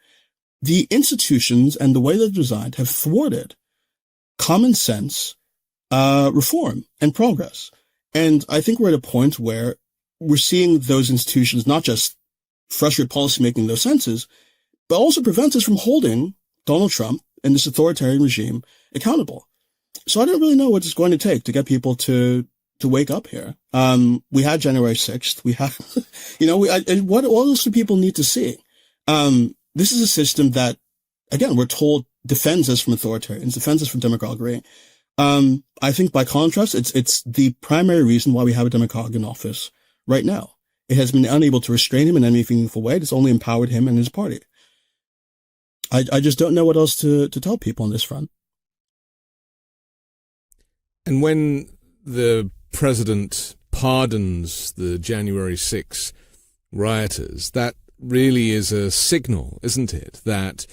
Speaker 2: The institutions and the way they're designed have thwarted common sense reform and progress. And I think we're at a point where we're seeing those institutions not just frustrate policymaking in those senses, but also prevent us from holding Donald Trump and this authoritarian regime accountable. So I don't really know what it's going to take to get people to wake up here. We had January 6th. We have, what else do people need to see? This is a system that, again, we're told defends us from authoritarians, defends us from demagoguery. I think by contrast, it's the primary reason why we have a demagogue in office right now. It has been unable to restrain him in any meaningful way. It's only empowered him and his party. I just don't know what else to tell people on this front.
Speaker 1: And when the president pardons the January 6 rioters, that really is a signal, isn't it? That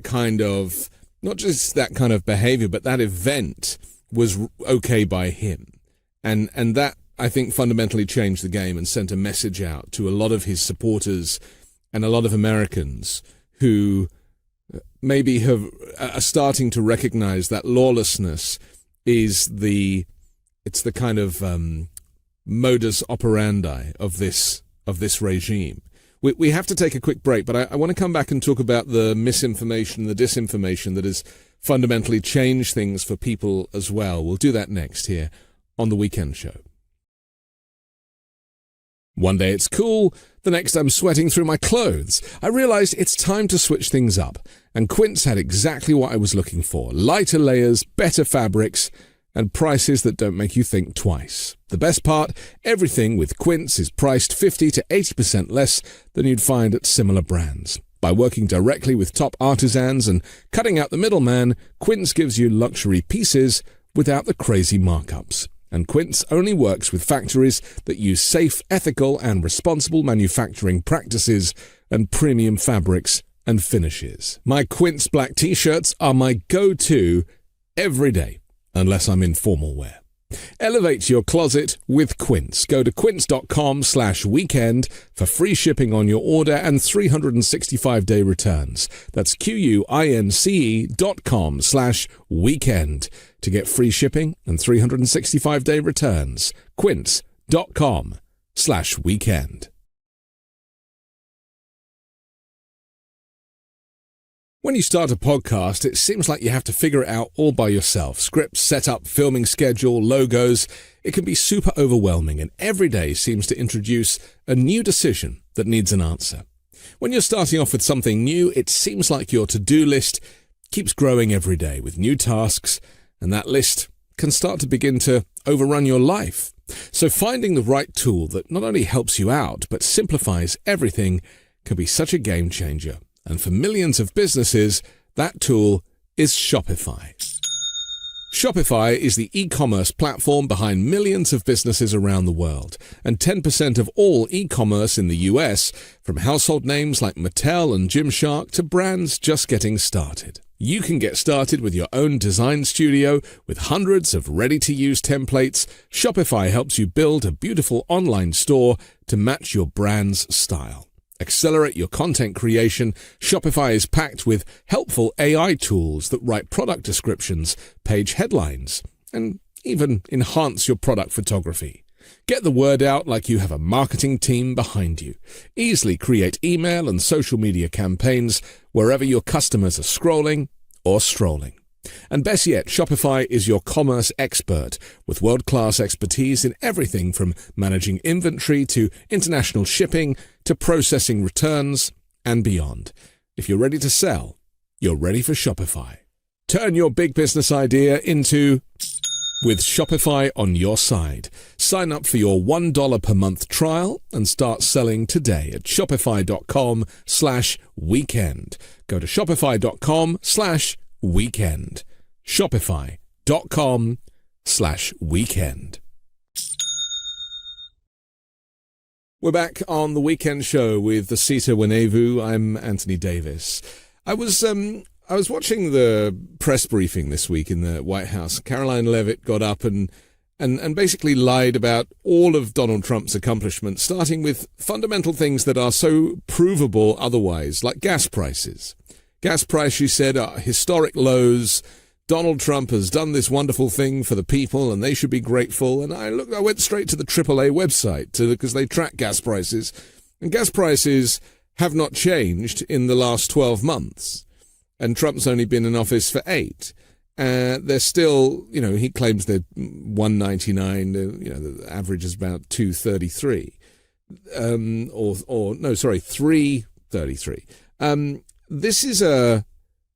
Speaker 1: kind of, not just that kind of behavior, but that event was okay by him. And that, I think, fundamentally changed the game and sent a message out to a lot of his supporters and a lot of Americans who maybe are starting to recognize that lawlessness is it's the kind of modus operandi of this regime. We have to take a quick break, but I want to come back and talk about the misinformation, the disinformation that has fundamentally changed things for people as well. We'll do that next here on The Weekend Show. One day it's cool, the next I'm sweating through my clothes. I realized it's time to switch things up, and Quince had exactly what I was looking for. Lighter layers, better fabrics, and prices that don't make you think twice. The best part, everything with Quince is priced 50 to 80% less than you'd find at similar brands. By working directly with top artisans and cutting out the middleman, Quince gives you luxury pieces without the crazy markups. And Quince only works with factories that use safe, ethical, and responsible manufacturing practices and premium fabrics and finishes. My Quince black t-shirts are my go-to every day, unless I'm in formal wear. Elevate your closet with Quince. Go to quince.com/weekend for free shipping on your order and 365-day returns. That's QUINCE.com/weekend to get free shipping and 365-day returns. Quince.com/weekend. When you start a podcast, it seems like you have to figure it out all by yourself. Scripts, setup, filming schedule, logos. It can be super overwhelming, and every day seems to introduce a new decision that needs an answer. When you're starting off with something new, it seems like your to-do list keeps growing every day with new tasks, and that list can start to begin to overrun your life. So finding the right tool that not only helps you out, but simplifies everything can be such a game changer. And for millions of businesses, that tool is Shopify. Shopify is the e-commerce platform behind millions of businesses around the world, and 10% of all e-commerce in the US, from household names like Mattel and Gymshark to brands just getting started. You can get started with your own design studio with hundreds of ready-to-use templates. Shopify helps you build a beautiful online store to match your brand's style. Accelerate your content creation. Shopify is packed with helpful AI tools that write product descriptions, page headlines, and even enhance your product photography. Get the word out like you have a marketing team behind you. Easily create email and social media campaigns wherever your customers are scrolling or strolling. And best yet, Shopify is your commerce expert with world-class expertise in everything from managing inventory to international shipping to processing returns and beyond. If you're ready to sell, you're ready for Shopify. Turn your big business idea into with Shopify on your side. Sign up for your $1 per month trial and start selling today at shopify.com/weekend. Go to shopify.com/weekend. Shopify.com/weekend. We're back on the weekend show with Osita Nwanevu. I'm Anthony Davis. I was watching the press briefing this week in the White House. Caroline Leavitt got up and basically lied about all of Donald Trump's accomplishments, starting with fundamental things that are so provable otherwise, like gas prices. Gas price, she said, are historic lows. Donald Trump has done this wonderful thing for the people and they should be grateful. And I went straight to the AAA website because they track gas prices. And gas prices have not changed in the last 12 months. And Trump's only been in office for 8. They're still, he claims they're $1.99. The average is about $2.33. $3.33.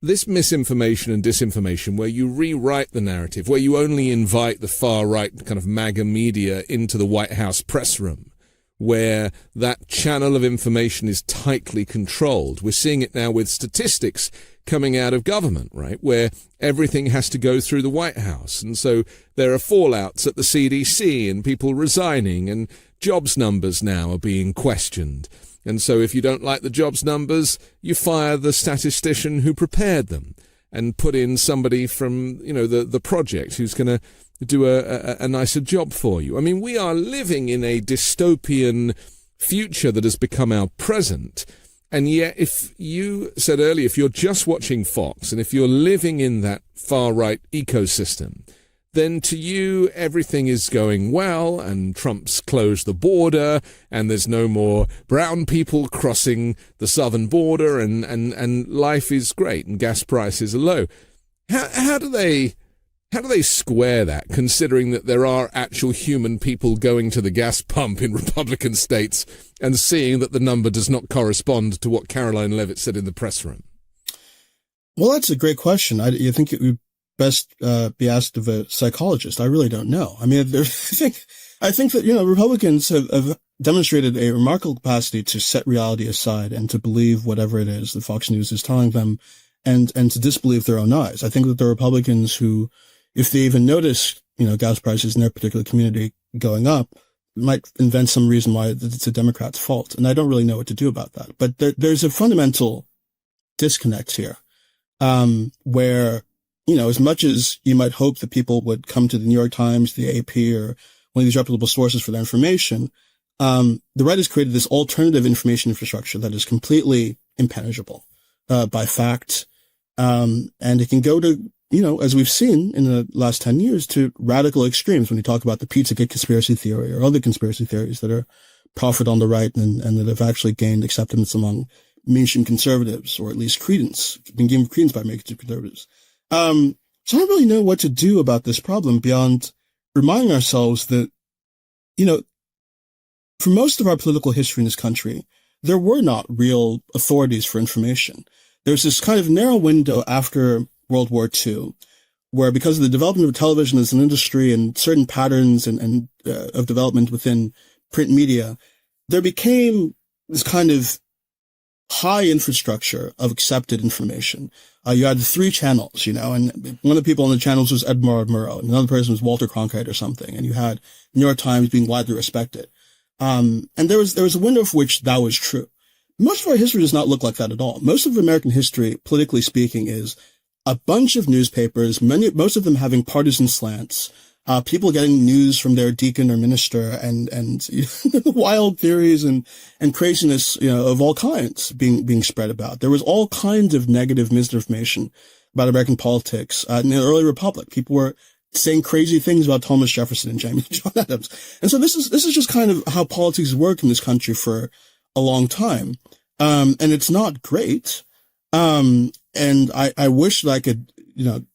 Speaker 1: This misinformation and disinformation where you rewrite the narrative, where you only invite the far-right kind of MAGA media into the White House press room, where that channel of information is tightly controlled. We're seeing it now with statistics coming out of government, right, where everything has to go through the White House. And so there are fallouts at the CDC and people resigning, and jobs numbers now are being questioned. And so if you don't like the jobs numbers, you fire the statistician who prepared them and put in somebody from, the project who's going to do a nicer job for you. I mean, we are living in a dystopian future that has become our present. And yet, if you said earlier, if you're just watching Fox and if you're living in that far-right ecosystem, then to you, everything is going well, and Trump's closed the border, and there's no more brown people crossing the southern border, and life is great, and gas prices are low. How do they square that, considering that there are actual human people going to the gas pump in Republican states and seeing that the number does not correspond to what Caroline Leavitt said in the press room?
Speaker 2: Well, that's a great question. I think it would best be asked of a psychologist. I really don't know. I mean, I think that, Republicans have demonstrated a remarkable capacity to set reality aside and to believe whatever it is that Fox News is telling them and to disbelieve their own eyes. I think that the Republicans who, if they even notice, gas prices in their particular community going up, might invent some reason why it's a Democrat's fault. And I don't really know what to do about that. But there's a fundamental disconnect here, where, as much as you might hope that people would come to the New York Times, the AP, or one of these reputable sources for their information, the right has created this alternative information infrastructure that is completely impenetrable by fact. And it can go to, as we've seen in the last 10 years, to radical extremes when you talk about the Pizzagate conspiracy theory or other conspiracy theories that are profit on the right and that have actually gained acceptance among mainstream conservatives, or at least been given credence by mainstream conservatives. So I don't really know what to do about this problem beyond reminding ourselves that, for most of our political history in this country, there were not real authorities for information. There's this kind of narrow window after World War II, where because of the development of television as an industry and certain patterns and of development within print media, there became this kind of high infrastructure of accepted information. You had 3 channels, and one of the people on the channels was Edmund Murrow, and another person was Walter Cronkite or something, and you had New York Times being widely respected. And there was a window for which that was true. Most of our history does not look like that at all. Most of American history, politically speaking, is a bunch of newspapers, most of them having partisan slants, people getting news from their deacon or minister, and wild theories and craziness, of all kinds being spread about. There was all kinds of negative misinformation about American politics. In the early republic, people were saying crazy things about Thomas Jefferson and James John Adams. And so this is just kind of how politics work in this country for a long time. And it's not great. And I wish that I could,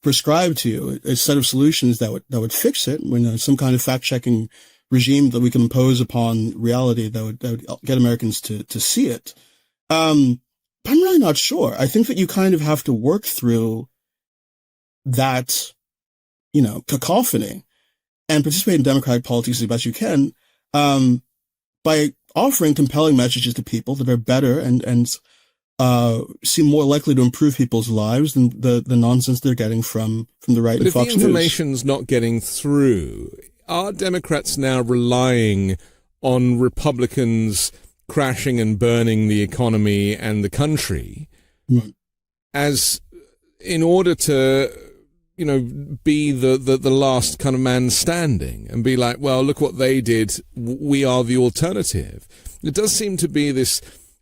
Speaker 2: prescribe to you a set of solutions that would fix it, some kind of fact-checking regime that we can impose upon reality that would get Americans to see it. But I'm really not sure. I think that you kind of have to work through that, cacophony and participate in democratic politics as best you can, by offering compelling messages to people that are better and seem more likely to improve people's lives than the nonsense they're getting from the right and Fox News.
Speaker 1: But if the information's not getting through, are Democrats now relying on Republicans crashing and burning the economy and the country as in order to, be the last kind of man standing and be like, well, look what they did. We are the alternative. It does seem to be this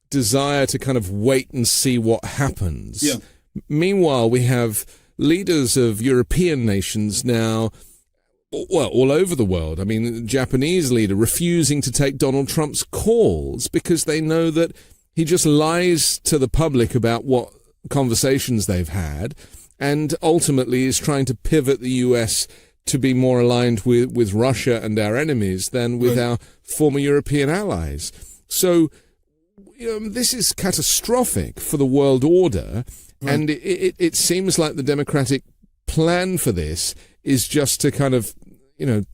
Speaker 1: desire to kind of wait and see what happens.
Speaker 2: Yeah.
Speaker 1: Meanwhile, we have leaders of European nations now, well, all over the world. I mean, the Japanese leader refusing to take Donald Trump's calls because they know that he just lies to the public about what conversations they've had and ultimately is trying to pivot the US to be more aligned with Russia and our enemies than with our former European allies. So, this is catastrophic for the world order. Right. And it seems like the Democratic plan for this is just to kind of,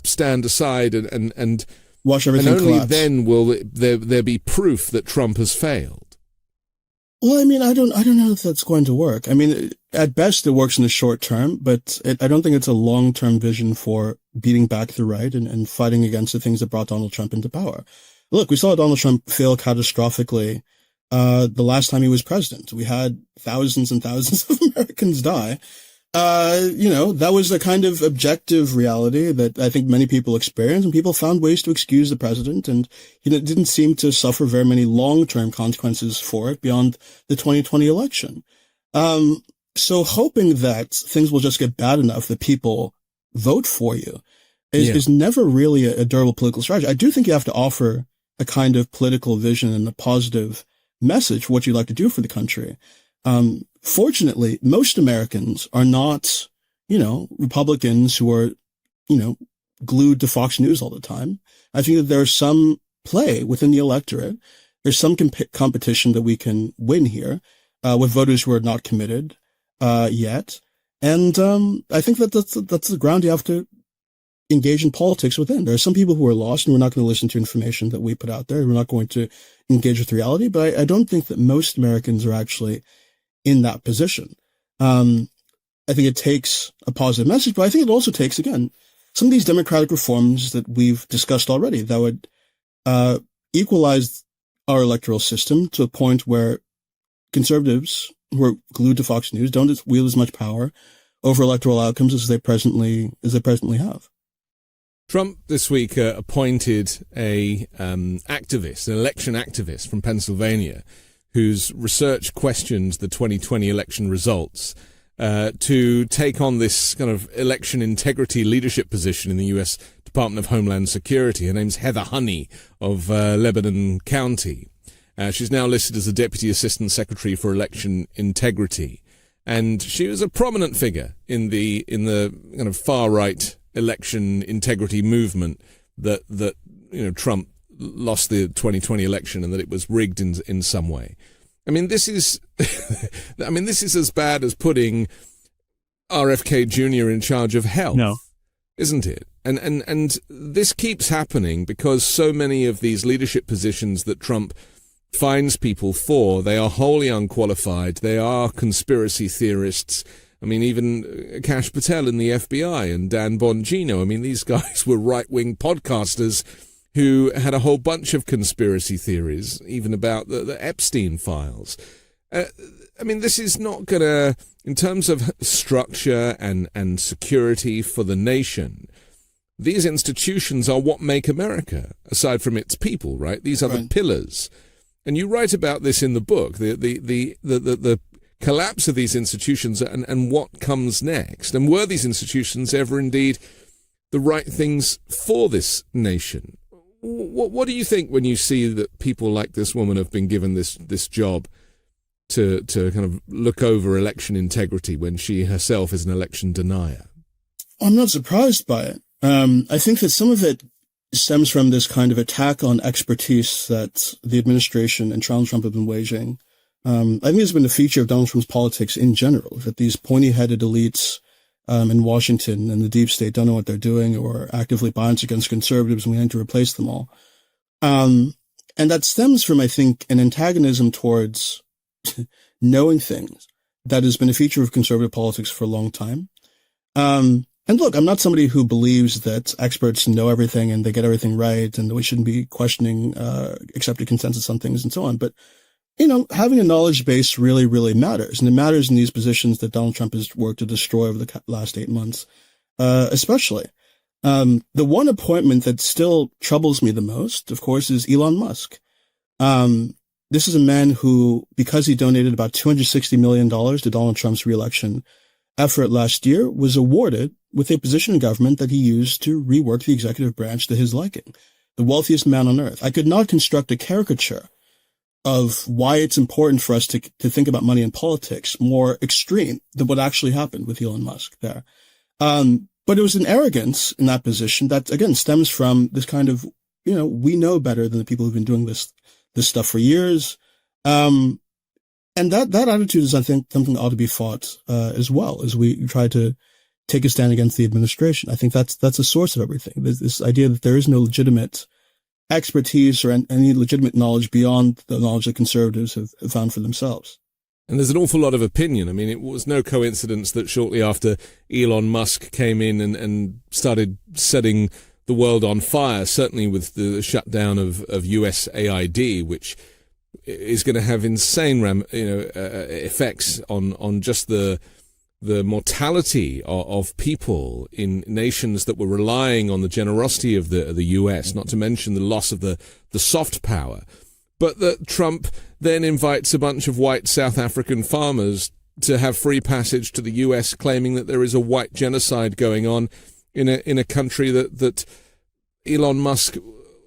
Speaker 1: stand aside and
Speaker 2: watch everything
Speaker 1: and only
Speaker 2: collapse.
Speaker 1: Then will there be proof that Trump has failed.
Speaker 2: Well, I mean, I don't know if that's going to work. I mean, at best it works in the short term, but I don't think it's a long-term vision for beating back the right and fighting against the things that brought Donald Trump into power. Look, we saw Donald Trump fail catastrophically the last time he was president. We had thousands and thousands of Americans die. That was the kind of objective reality that I think many people experienced, and people found ways to excuse the president, and he didn't seem to suffer very many long-term consequences for it beyond the 2020 election. So hoping that things will just get bad enough that people vote for you is never really a durable political strategy. I do think you have to offer a kind of political vision and a positive message for what you'd like to do for the country. Fortunately, most Americans are not, Republicans who are, glued to Fox News all the time. I think that there's some play within the electorate. There's some competition that we can win here, with voters who are not committed, yet. And, I think that that's the ground you have to engage in politics within. There are some people who are lost and we're not going to listen to information that we put out there. We're not going to engage with reality, but I don't think that most Americans are actually in that position. I think it takes a positive message, but I think it also takes, again, some of these democratic reforms that we've discussed already that would equalize our electoral system to a point where conservatives who are glued to Fox News don't wield as much power over electoral outcomes as they presently have.
Speaker 1: Trump this week appointed an election activist from Pennsylvania, whose research questioned the 2020 election results, to take on this kind of election integrity leadership position in the U.S. Department of Homeland Security. Her name's Heather Honey of Lebanon County. She's now listed as the Deputy Assistant Secretary for Election Integrity. And she was a prominent figure in the kind of far-right election integrity movement that Trump lost the 2020 election and that it was rigged in some way. I mean, this is as bad as putting RFK Jr. in charge of health, isn't it? And this keeps happening because so many of these leadership positions that Trump finds people for, they are wholly unqualified. They are conspiracy theorists. I mean, even Kash Patel in the FBI and Dan Bongino. I mean, these guys were right-wing podcasters who had a whole bunch of conspiracy theories, even about the Epstein files. I mean, this is not going to, in terms of structure and security for the nation, these institutions are what make America, aside from its people, right? These are the pillars. And you write about this in the book, the collapse of these institutions and what comes next. And were these institutions ever indeed the right things for this nation? What do you think when you see that people like this woman have been given this job to kind of look over election integrity when she herself is an election denier?
Speaker 2: I'm not surprised by it. I think that some of it stems from this kind of attack on expertise that the administration and Donald Trump have been waging. I think it's been a feature of Donald Trump's politics in general, that these pointy-headed elites in Washington and the deep state don't know what they're doing or are actively biased against conservatives, and we need to replace them all. And that stems from, I think, an antagonism towards knowing things that has been a feature of conservative politics for a long time. And look, I'm not somebody who believes that experts know everything and they get everything right and that we shouldn't be questioning accepted consensus on things and so on. But, having a knowledge base really, really matters. And it matters in these positions that Donald Trump has worked to destroy over the last 8 months, especially. The one appointment that still troubles me the most, of course, is Elon Musk. This is a man who, because he donated about $260 million to Donald Trump's reelection effort last year, was awarded with a position in government that he used to rework the executive branch to his liking. The wealthiest man on earth. I could not construct a caricature of why it's important for us to think about money in politics more extreme than what actually happened with Elon Musk there. But it was an arrogance in that position that, again, stems from this kind of, we know better than the people who've been doing this stuff for years. And that attitude is, I think, something that ought to be fought, as well as we try to take a stand against the administration. I think that's a source of everything. There's this idea that there is no legitimate expertise or any legitimate knowledge beyond the knowledge that conservatives have found for themselves.
Speaker 1: And there's an awful lot of opinion. I mean, it was no coincidence that shortly after Elon Musk came in and started setting the world on fire, certainly with the shutdown of USAID, which is going to have insane effects on just the mortality of people in nations that were relying on the generosity of the US, not to mention the loss of the soft power. But that Trump then invites a bunch of white South African farmers to have free passage to the US, claiming that there is a white genocide going on in a country that Elon Musk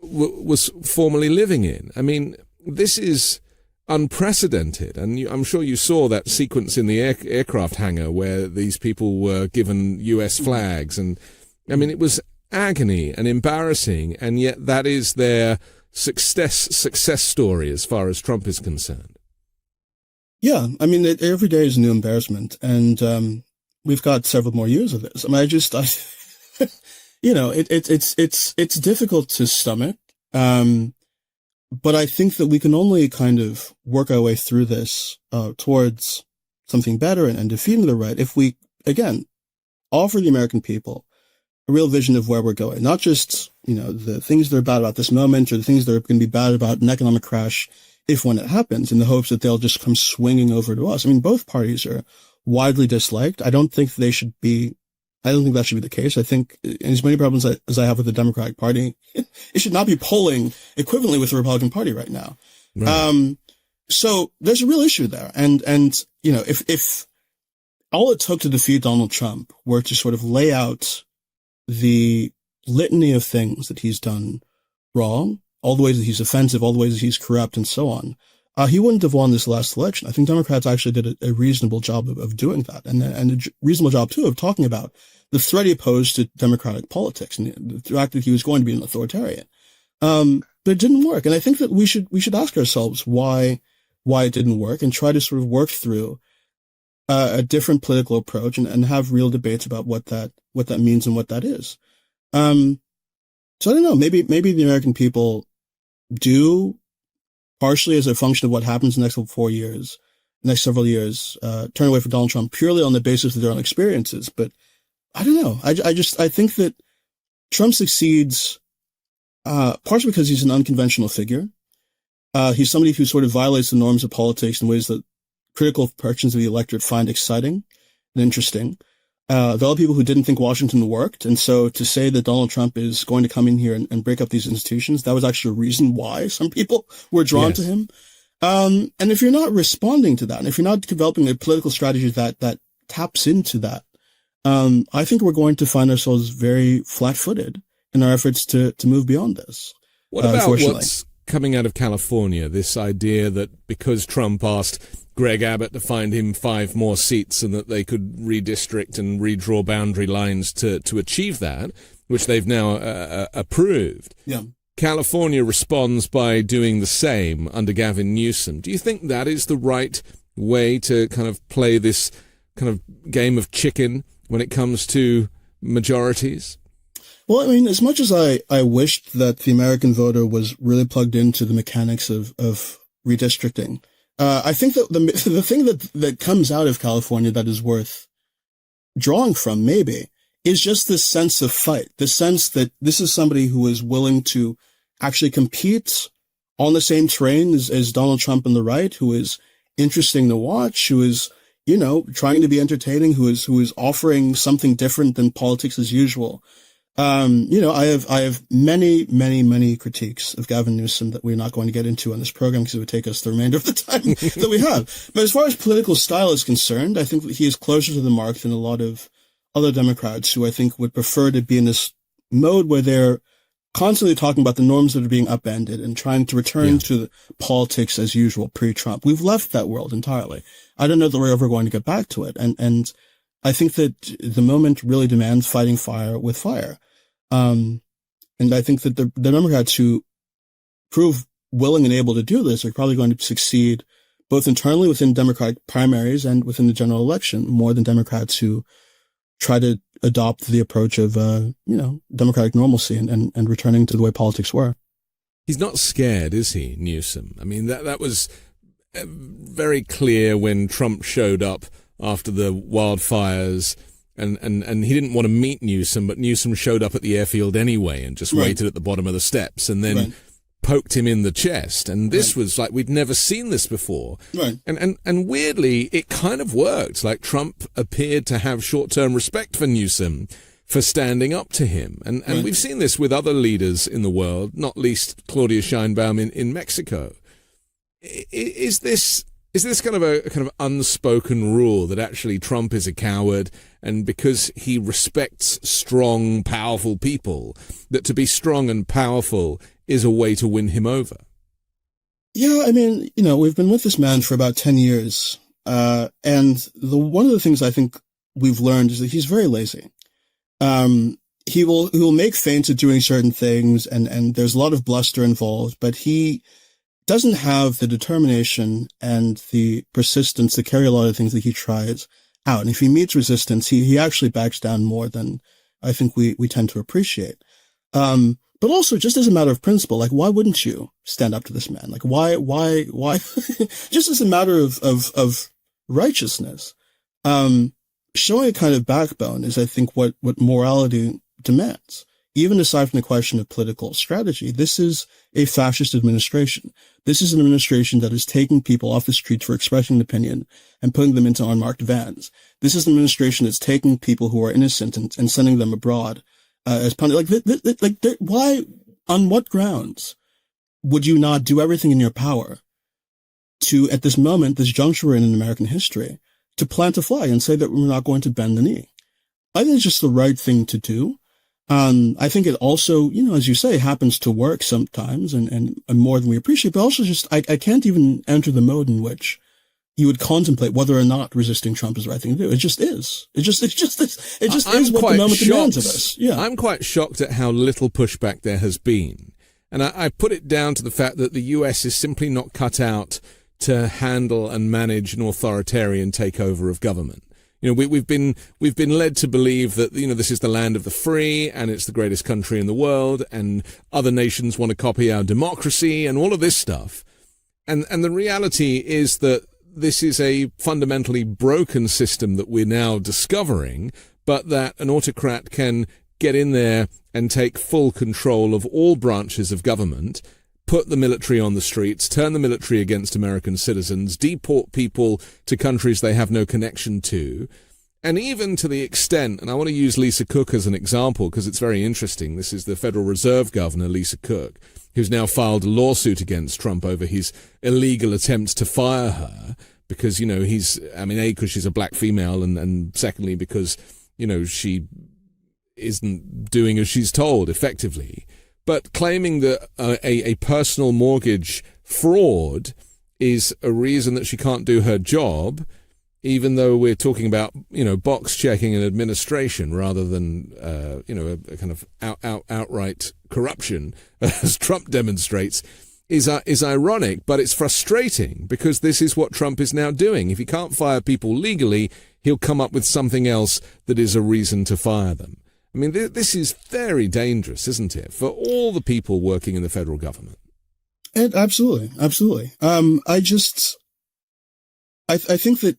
Speaker 1: was formerly living in. I mean, this is unprecedented, and I'm sure you saw that sequence in the aircraft hangar where these people were given US flags, and I mean, it was agony and embarrassing, and yet that is their success story as far as Trump is concerned.
Speaker 2: Yeah, I mean, every day is a new embarrassment, and we've got several more years of this. I mean, it's difficult to stomach, but I think that we can only kind of work our way through this towards something better and defeating the right if we, again, offer the American people a real vision of where we're going, not just, the things that are bad about this moment or the things that are going to be bad about an economic crash when it happens, in the hopes that they'll just come swinging over to us. I mean, both parties are widely disliked. I don't think that should be the case. I think, as many problems as I have with the Democratic Party, it should not be polling equivalently with the Republican Party right now. Right. So there's a real issue there. And if all it took to defeat Donald Trump were to sort of lay out the litany of things that he's done wrong, all the ways that he's offensive, all the ways that he's corrupt, and so on, he wouldn't have won this last election. I think Democrats actually did a reasonable job of doing that, and a reasonable job too of talking about the threat he posed to democratic politics and the fact that he was going to be an authoritarian. But it didn't work, and I think that we should ask ourselves why it didn't work and try to sort of work through a different political approach and have real debates about what that means and what that is. So I don't know. Maybe the American people do, partially as a function of what happens in the next several years, turn away from Donald Trump purely on the basis of their own experiences. But I don't know. I think that Trump succeeds, partially because he's an unconventional figure. He's somebody who sort of violates the norms of politics in ways that critical portions of the electorate find exciting and interesting. There are people who didn't think Washington worked. And so to say that Donald Trump is going to come in here and break up these institutions, that was actually a reason why some people were drawn to him. And if you're not responding to that, and if you're not developing a political strategy that taps into that, I think we're going to find ourselves very flat-footed in our efforts to move beyond this.
Speaker 1: What about what's coming out of California? This idea that because Trump asked Greg Abbott to find him 5 more seats and that they could redistrict and redraw boundary lines to achieve that, which they've now approved. Yeah. California responds by doing the same under Gavin Newsom. Do you think that is the right way to kind of play this kind of game of chicken when it comes to majorities?
Speaker 2: Well, I mean, as much as I wished that the American voter was really plugged into the mechanics of redistricting, I think that the thing that comes out of California that is worth drawing from maybe is just this sense of fight, the sense that this is somebody who is willing to actually compete on the same terrain as Donald Trump and the right, who is interesting to watch, who is, trying to be entertaining, who is offering something different than politics as usual. I have many, many, many critiques of Gavin Newsom that we're not going to get into on this program because it would take us the remainder of the time that we have. But as far as political style is concerned, I think that he is closer to the mark than a lot of other Democrats who I think would prefer to be in this mode where they're constantly talking about the norms that are being upended and trying to return to the politics as usual pre-Trump. We've left that world entirely. I don't know that we're ever going to get back to it. And I think that the moment really demands fighting fire with fire. And I think that the Democrats who prove willing and able to do this are probably going to succeed both internally within Democratic primaries and within the general election more than Democrats who try to adopt the approach of, democratic normalcy and returning to the way politics were.
Speaker 1: He's not scared, is he, Newsom? I mean, that was very clear when Trump showed up after the wildfires and he didn't want to meet Newsom, but Newsom showed up at the airfield anyway and just waited at the bottom of the steps and then poked him in the chest. And this was like, we'd never seen this before.
Speaker 2: Right.
Speaker 1: And weirdly, it kind of worked. Like Trump appeared to have short-term respect for Newsom for standing up to him. And we've seen this with other leaders in the world, not least Claudia Sheinbaum in Mexico. Is this kind of a unspoken rule that actually Trump is a coward, and because he respects strong, powerful people, that to be strong and powerful is a way to win him over?
Speaker 2: Yeah, I mean, we've been with this man for about 10 years. And one of the things I think we've learned is that he's very lazy. He will make feints at doing certain things and there's a lot of bluster involved, but he doesn't have the determination and the persistence to carry a lot of things that he tries out. And if he meets resistance, he actually backs down more than I think we tend to appreciate. But also just as a matter of principle, like, why wouldn't you stand up to this man? Like, why, just as a matter of righteousness, showing a kind of backbone is, I think, what morality demands. Even aside from the question of political strategy, this is a fascist administration. This is an administration that is taking people off the streets for expressing an opinion and putting them into unmarked vans. This is an administration that's taking people who are innocent and sending them abroad as punishment. Why, on what grounds would you not do everything in your power to, at this moment, this juncture we're in American history, to plant a flag and say that we're not going to bend the knee? I think it's just the right thing to do. I think it also, as you say, happens to work sometimes and more than we appreciate, but also just, I can't even enter the mode in which you would contemplate whether or not resisting Trump is the right thing to do. It just is. It just is what the moment demands of us. Yeah.
Speaker 1: I'm quite shocked at how little pushback there has been. And I put it down to the fact that the US is simply not cut out to handle and manage an authoritarian takeover of government. We've been led to believe that, this is the land of the free and it's the greatest country in the world and other nations want to copy our democracy and all of this stuff. And the reality is that this is a fundamentally broken system that we're now discovering, but that an autocrat can get in there and take full control of all branches of government, put the military on the streets, turn the military against American citizens, deport people to countries they have no connection to, and even to the extent, and I want to use Lisa Cook as an example because it's very interesting. This is the Federal Reserve Governor, Lisa Cook, who's now filed a lawsuit against Trump over his illegal attempts to fire her because, because she's a black female and secondly because, she isn't doing as she's told effectively. But claiming that a personal mortgage fraud is a reason that she can't do her job, even though we're talking about, box checking and administration rather than, a kind of outright corruption, as Trump demonstrates, is ironic, but it's frustrating because this is what Trump is now doing. If he can't fire people legally, he'll come up with something else that is a reason to fire them. I mean, this is very dangerous, isn't it, for all the people working in the federal government?
Speaker 2: Absolutely. I think that,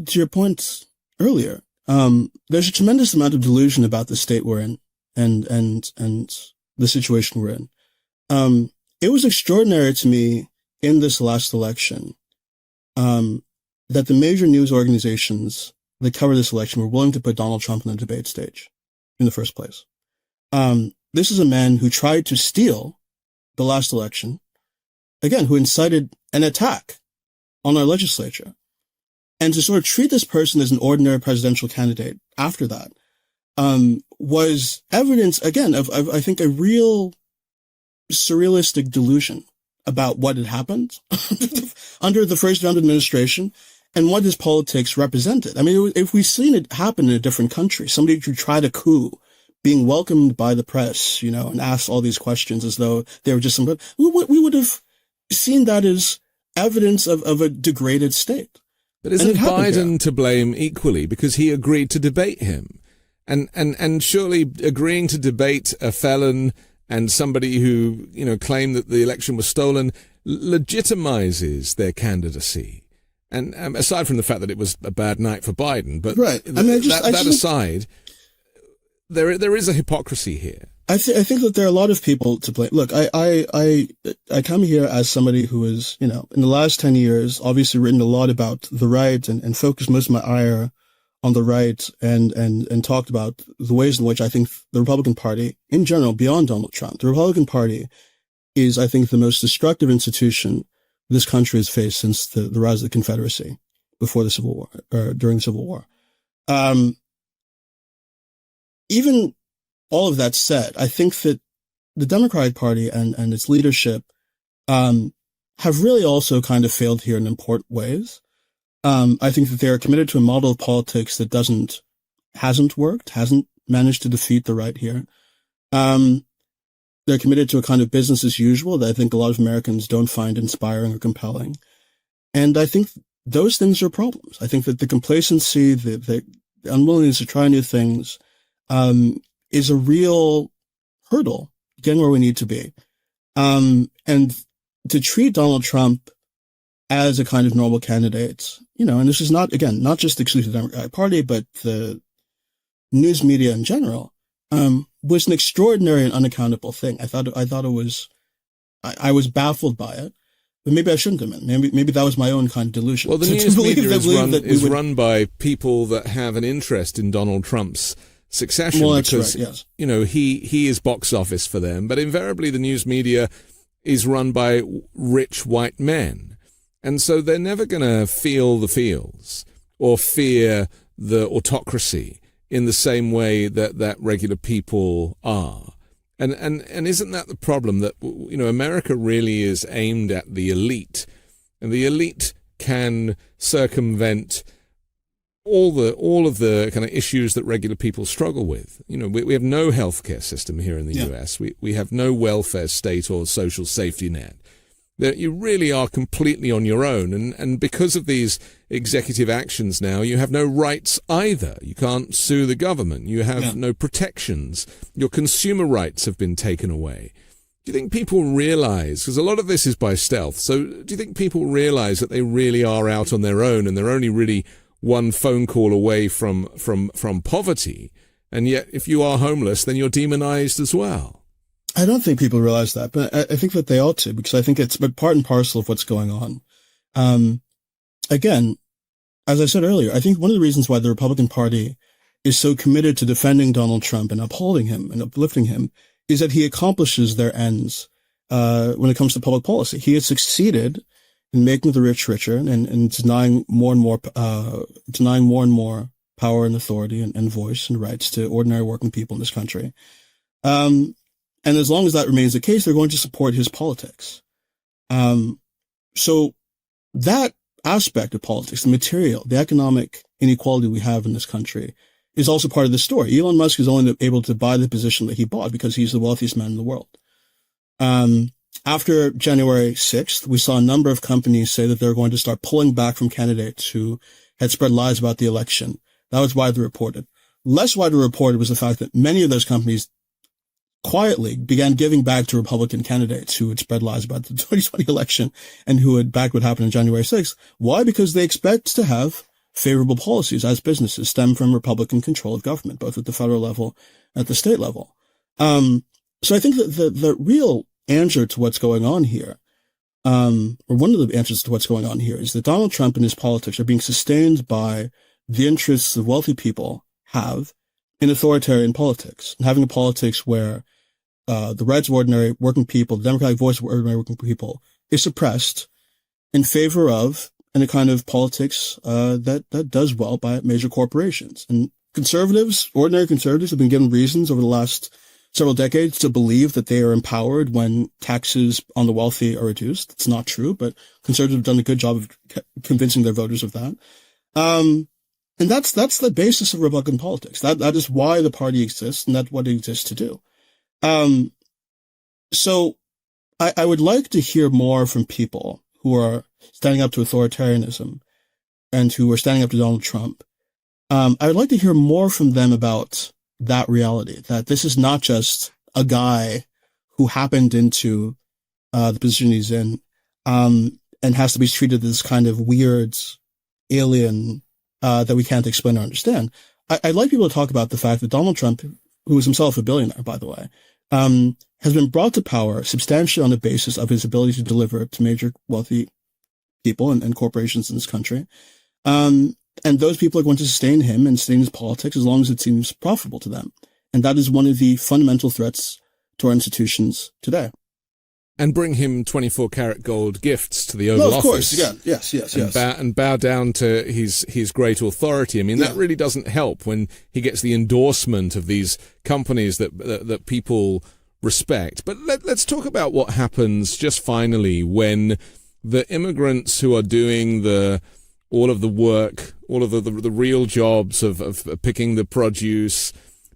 Speaker 2: to your point earlier, there's a tremendous amount of delusion about the state we're in and the situation we're in. It was extraordinary to me in this last election, that the major news organizations that cover this election were willing to put Donald Trump on the debate stage in the first place. This is a man who tried to steal the last election, again, who incited an attack on our legislature. And to sort of treat this person as an ordinary presidential candidate after that, was evidence, again, of I think, a real surrealistic delusion about what had happened under the first round administration and what his politics represented. I mean, if we've seen it happen in a different country, somebody who tried a coup, being welcomed by the press, and asked all these questions as though they were just we would have seen that as evidence of a degraded state.
Speaker 1: But isn't Biden to blame equally because he agreed to debate him? And surely agreeing to debate a felon and somebody who, claimed that the election was stolen legitimizes their candidacy. And aside from the fact that it was a bad night for Biden, but
Speaker 2: right.
Speaker 1: That aside, there is a hypocrisy here.
Speaker 2: I think that there are a lot of people to blame. Look, I come here as somebody who is, in the last 10 years, obviously written a lot about the right and focused most of my ire on the right and talked about the ways in which I think the Republican Party in general, beyond Donald Trump, the Republican Party is, I think, the most destructive institution this country has faced since the rise of the Confederacy before the Civil War, or during the Civil War. Even all of that said, I think that the Democratic Party and its leadership have really also kind of failed here in important ways. I think that they are committed to a model of politics that hasn't worked, hasn't managed to defeat the right here. They're committed to a kind of business as usual that I think a lot of Americans don't find inspiring or compelling. And I think those things are problems. I think that the complacency, the unwillingness to try new things, is a real hurdle getting where we need to be. And to treat Donald Trump as a kind of normal candidate, and this is not just exclusive to the Democratic Party, but the news media in general, was an extraordinary and unaccountable thing. I thought it was, I was baffled by it, but maybe I shouldn't have been. Maybe that was my own kind of delusion.
Speaker 1: Well, the news media is run by people that have an interest in Donald Trump's succession, because,
Speaker 2: right, yes.
Speaker 1: He is box office for them, but invariably the news media is run by rich white men. And so they're never going to feel the feels or fear the autocracy in the same way that regular people are. And isn't that the problem, that, America really is aimed at the elite, and the elite can circumvent all of the kind of issues that regular people struggle with. We have no healthcare system here in the US. We have no welfare state or social safety net. That you really are completely on your own. And because of these executive actions now, you have no rights either. You can't sue the government. You have no protections. Your consumer rights have been taken away. Do you think people realize, because a lot of this is by stealth, so do you think people realize that they really are out on their own and they're only really one phone call away from poverty? And yet if you are homeless, then you're demonized as well.
Speaker 2: I don't think people realize that, but I think that they ought to, because I think it's part and parcel of what's going on. Again, as I said earlier, I think one of the reasons why the Republican Party is so committed to defending Donald Trump and upholding him and uplifting him is that he accomplishes their ends when it comes to public policy. He has succeeded in making the rich richer and denying more and more power and authority and voice and rights to ordinary working people in this country. And as long as that remains the case, they're going to support his politics. So that aspect of politics, the material, the economic inequality we have in this country, is also part of the story. Elon Musk is only able to buy the position that he bought because he's the wealthiest man in the world. After January 6th, we saw a number of companies say that they're going to start pulling back from candidates who had spread lies about the election. That was widely reported. Less widely reported was the fact that many of those companies quietly began giving back to Republican candidates who had spread lies about the 2020 election and who had backed what happened on January 6th. Why? Because they expect to have favorable policies as businesses stem from Republican control of government, both at the federal level and at the state level. So I think that the real answer to what's going on here, or one of the answers to what's going on here, is that Donald Trump and his politics are being sustained by the interests of wealthy people have in authoritarian politics, and having a politics where the rights of ordinary working people, the democratic voice of ordinary working people, is suppressed in favor of and a kind of politics that does well by major corporations. And ordinary conservatives, have been given reasons over the last several decades to believe that they are empowered when taxes on the wealthy are reduced. It's not true, but conservatives have done a good job of convincing their voters of that. And that's the basis of Republican politics. That is why the party exists, and that's what it exists to do. So I would like to hear more from people who are standing up to authoritarianism and who are standing up to Donald Trump. I would like to hear more from them about that reality, that this is not just a guy who happened into the position he's in and has to be treated as kind of weird alien that we can't explain or understand. I'd like people to talk about the fact that Donald Trump, who is himself a billionaire, by the way, has been brought to power substantially on the basis of his ability to deliver to major wealthy people and corporations in this country. And those people are going to sustain him and sustain his politics as long as it seems profitable to them. And that is one of the fundamental threats to our institutions today.
Speaker 1: And bring him 24-karat gold gifts to the Oval Office. Of course,
Speaker 2: yeah. Yes.
Speaker 1: And bow down to his great authority. I mean, that really doesn't help when he gets the endorsement of these companies that people respect. But let's talk about what happens just finally when the immigrants who are doing all of the work, all of the real jobs of picking the produce,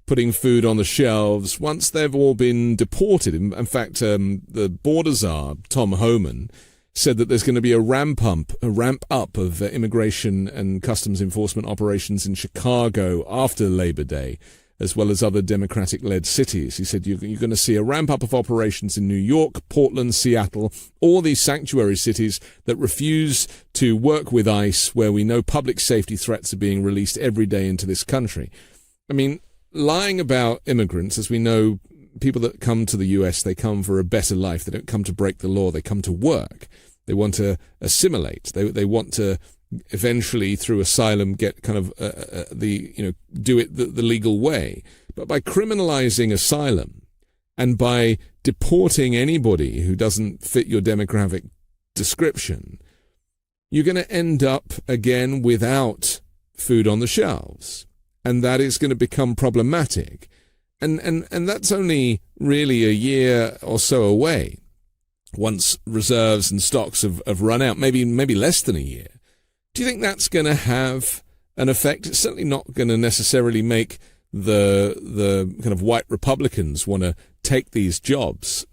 Speaker 1: putting food on the shelves, once they've all been deported. In fact, the border czar, Tom Homan, said that there's going to be a ramp up of immigration and customs enforcement operations in Chicago after Labor Day, as well as other Democratic-led cities. He said you're going to see a ramp-up of operations in New York, Portland, Seattle, all these sanctuary cities that refuse to work with ICE, where we know public safety threats are being released every day into this country. I mean, lying about immigrants, as we know, people that come to the US, they come for a better life. They don't come to break the law. They come to work. They want to assimilate. They want to eventually, through asylum, get kind of do it the legal way. But by criminalizing asylum and by deporting anybody who doesn't fit your demographic description, you're going to end up again without food on the shelves, and that is going to become problematic. And that's only really a year or so away, once reserves and stocks have run out, maybe less than a year. Do you think that's going to have an effect? It's certainly not going to necessarily make the kind of white Republicans want to take these jobs,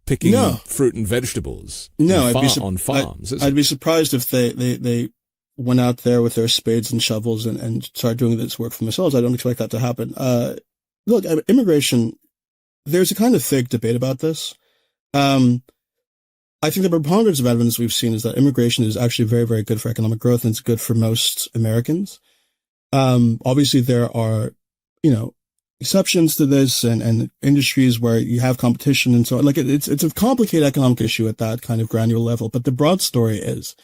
Speaker 1: picking fruit and vegetables on farms.
Speaker 2: I'd be surprised if they went out there with their spades and shovels and started doing this work for themselves. I don't expect that to happen. Look, immigration, there's a kind of fake debate about this. I think the preponderance of evidence we've seen is that immigration is actually very, very good for economic growth, and it's good for most Americans. Obviously there are, exceptions to this and industries where you have competition and so on. Like it's a complicated economic issue at that kind of granular level. But the broad story is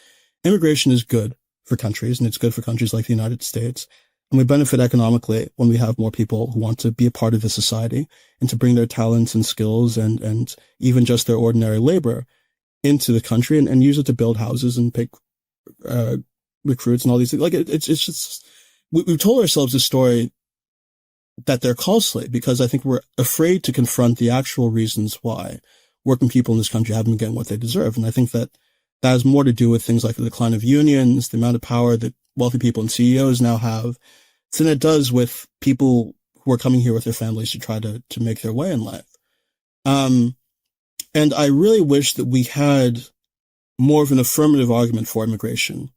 Speaker 2: immigration is good for countries, and it's good for countries like the United States. And we benefit economically when we have more people who want to be a part of the society and to bring their talents and skills and even just their ordinary labor into the country and use it to build houses and pick recruits and all these things. Like it's just, we've told ourselves a story that they're costly because I think we're afraid to confront the actual reasons why working people in this country haven't been getting what they deserve. And I think that has more to do with things like the decline of unions, the amount of power that wealthy people and CEOs now have, than it does with people who are coming here with their families to try to make their way in life. And I really wish that we had more of an affirmative argument for immigration,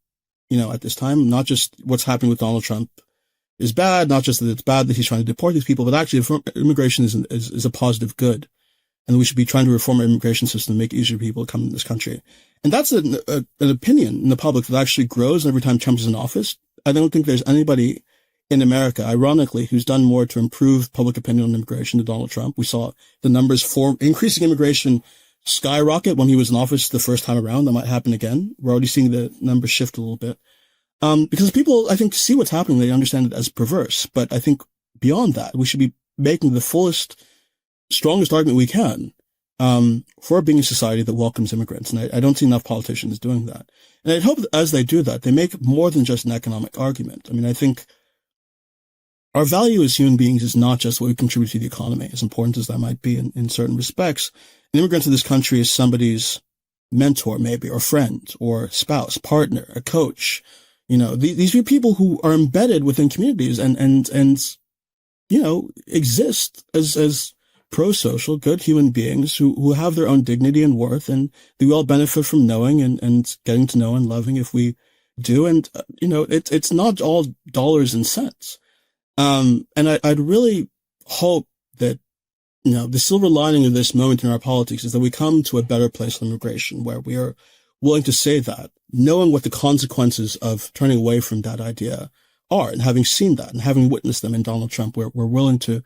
Speaker 2: at this time, not just what's happening with Donald Trump is bad, not just that it's bad that he's trying to deport these people, but actually immigration is a positive good and we should be trying to reform our immigration system to make it easier for people to come to this country. And that's an opinion in the public that actually grows every time Trump is in office. I don't think there's anybody in America, ironically, who's done more to improve public opinion on immigration than Donald Trump. We saw the numbers for increasing immigration skyrocket when he was in office the first time around. That might happen again. We're already seeing the numbers shift a little bit. Because people, I think, see what's happening. They understand it as perverse. But I think beyond that, we should be making the strongest argument we can for being a society that welcomes immigrants. And I don't see enough politicians doing that. And I'd hope that as they do that, they make more than just an economic argument. I mean, I think our value as human beings is not just what we contribute to the economy, as important as that might be in certain respects. An immigrant to this country is somebody's mentor, maybe, or friend, or spouse, partner, a coach. You know, these are people who are embedded within communities and exist as pro-social, good human beings who have their own dignity and worth, and they all benefit from knowing and getting to know and loving if we do. And, it's not all dollars and cents. And I'd really hope that, the silver lining of this moment in our politics is that we come to a better place with immigration where we are willing to say that, knowing what the consequences of turning away from that idea are, and having seen that and having witnessed them in Donald Trump, we're willing to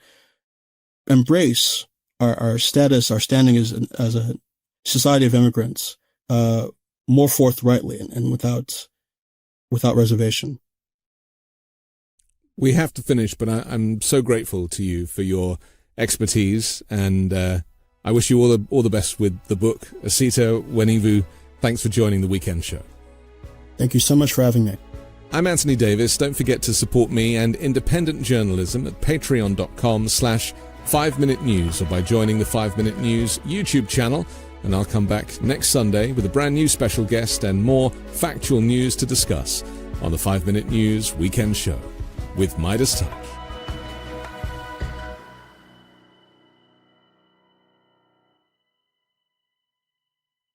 Speaker 2: embrace our status, our standing as a society of immigrants, more forthrightly and without reservation.
Speaker 1: We have to finish, but I'm so grateful to you for your expertise, and I wish you all the best with the book. Osita Nwanevu, thanks for joining the Weekend Show.
Speaker 2: Thank you so much for having me.
Speaker 1: I'm Anthony Davis. Don't forget to support me and independent journalism at patreon.com/5Minute News, or by joining the 5 Minute News YouTube channel. And I'll come back next Sunday with a brand new special guest and more factual news to discuss on the 5 Minute News Weekend Show with Midas Touch.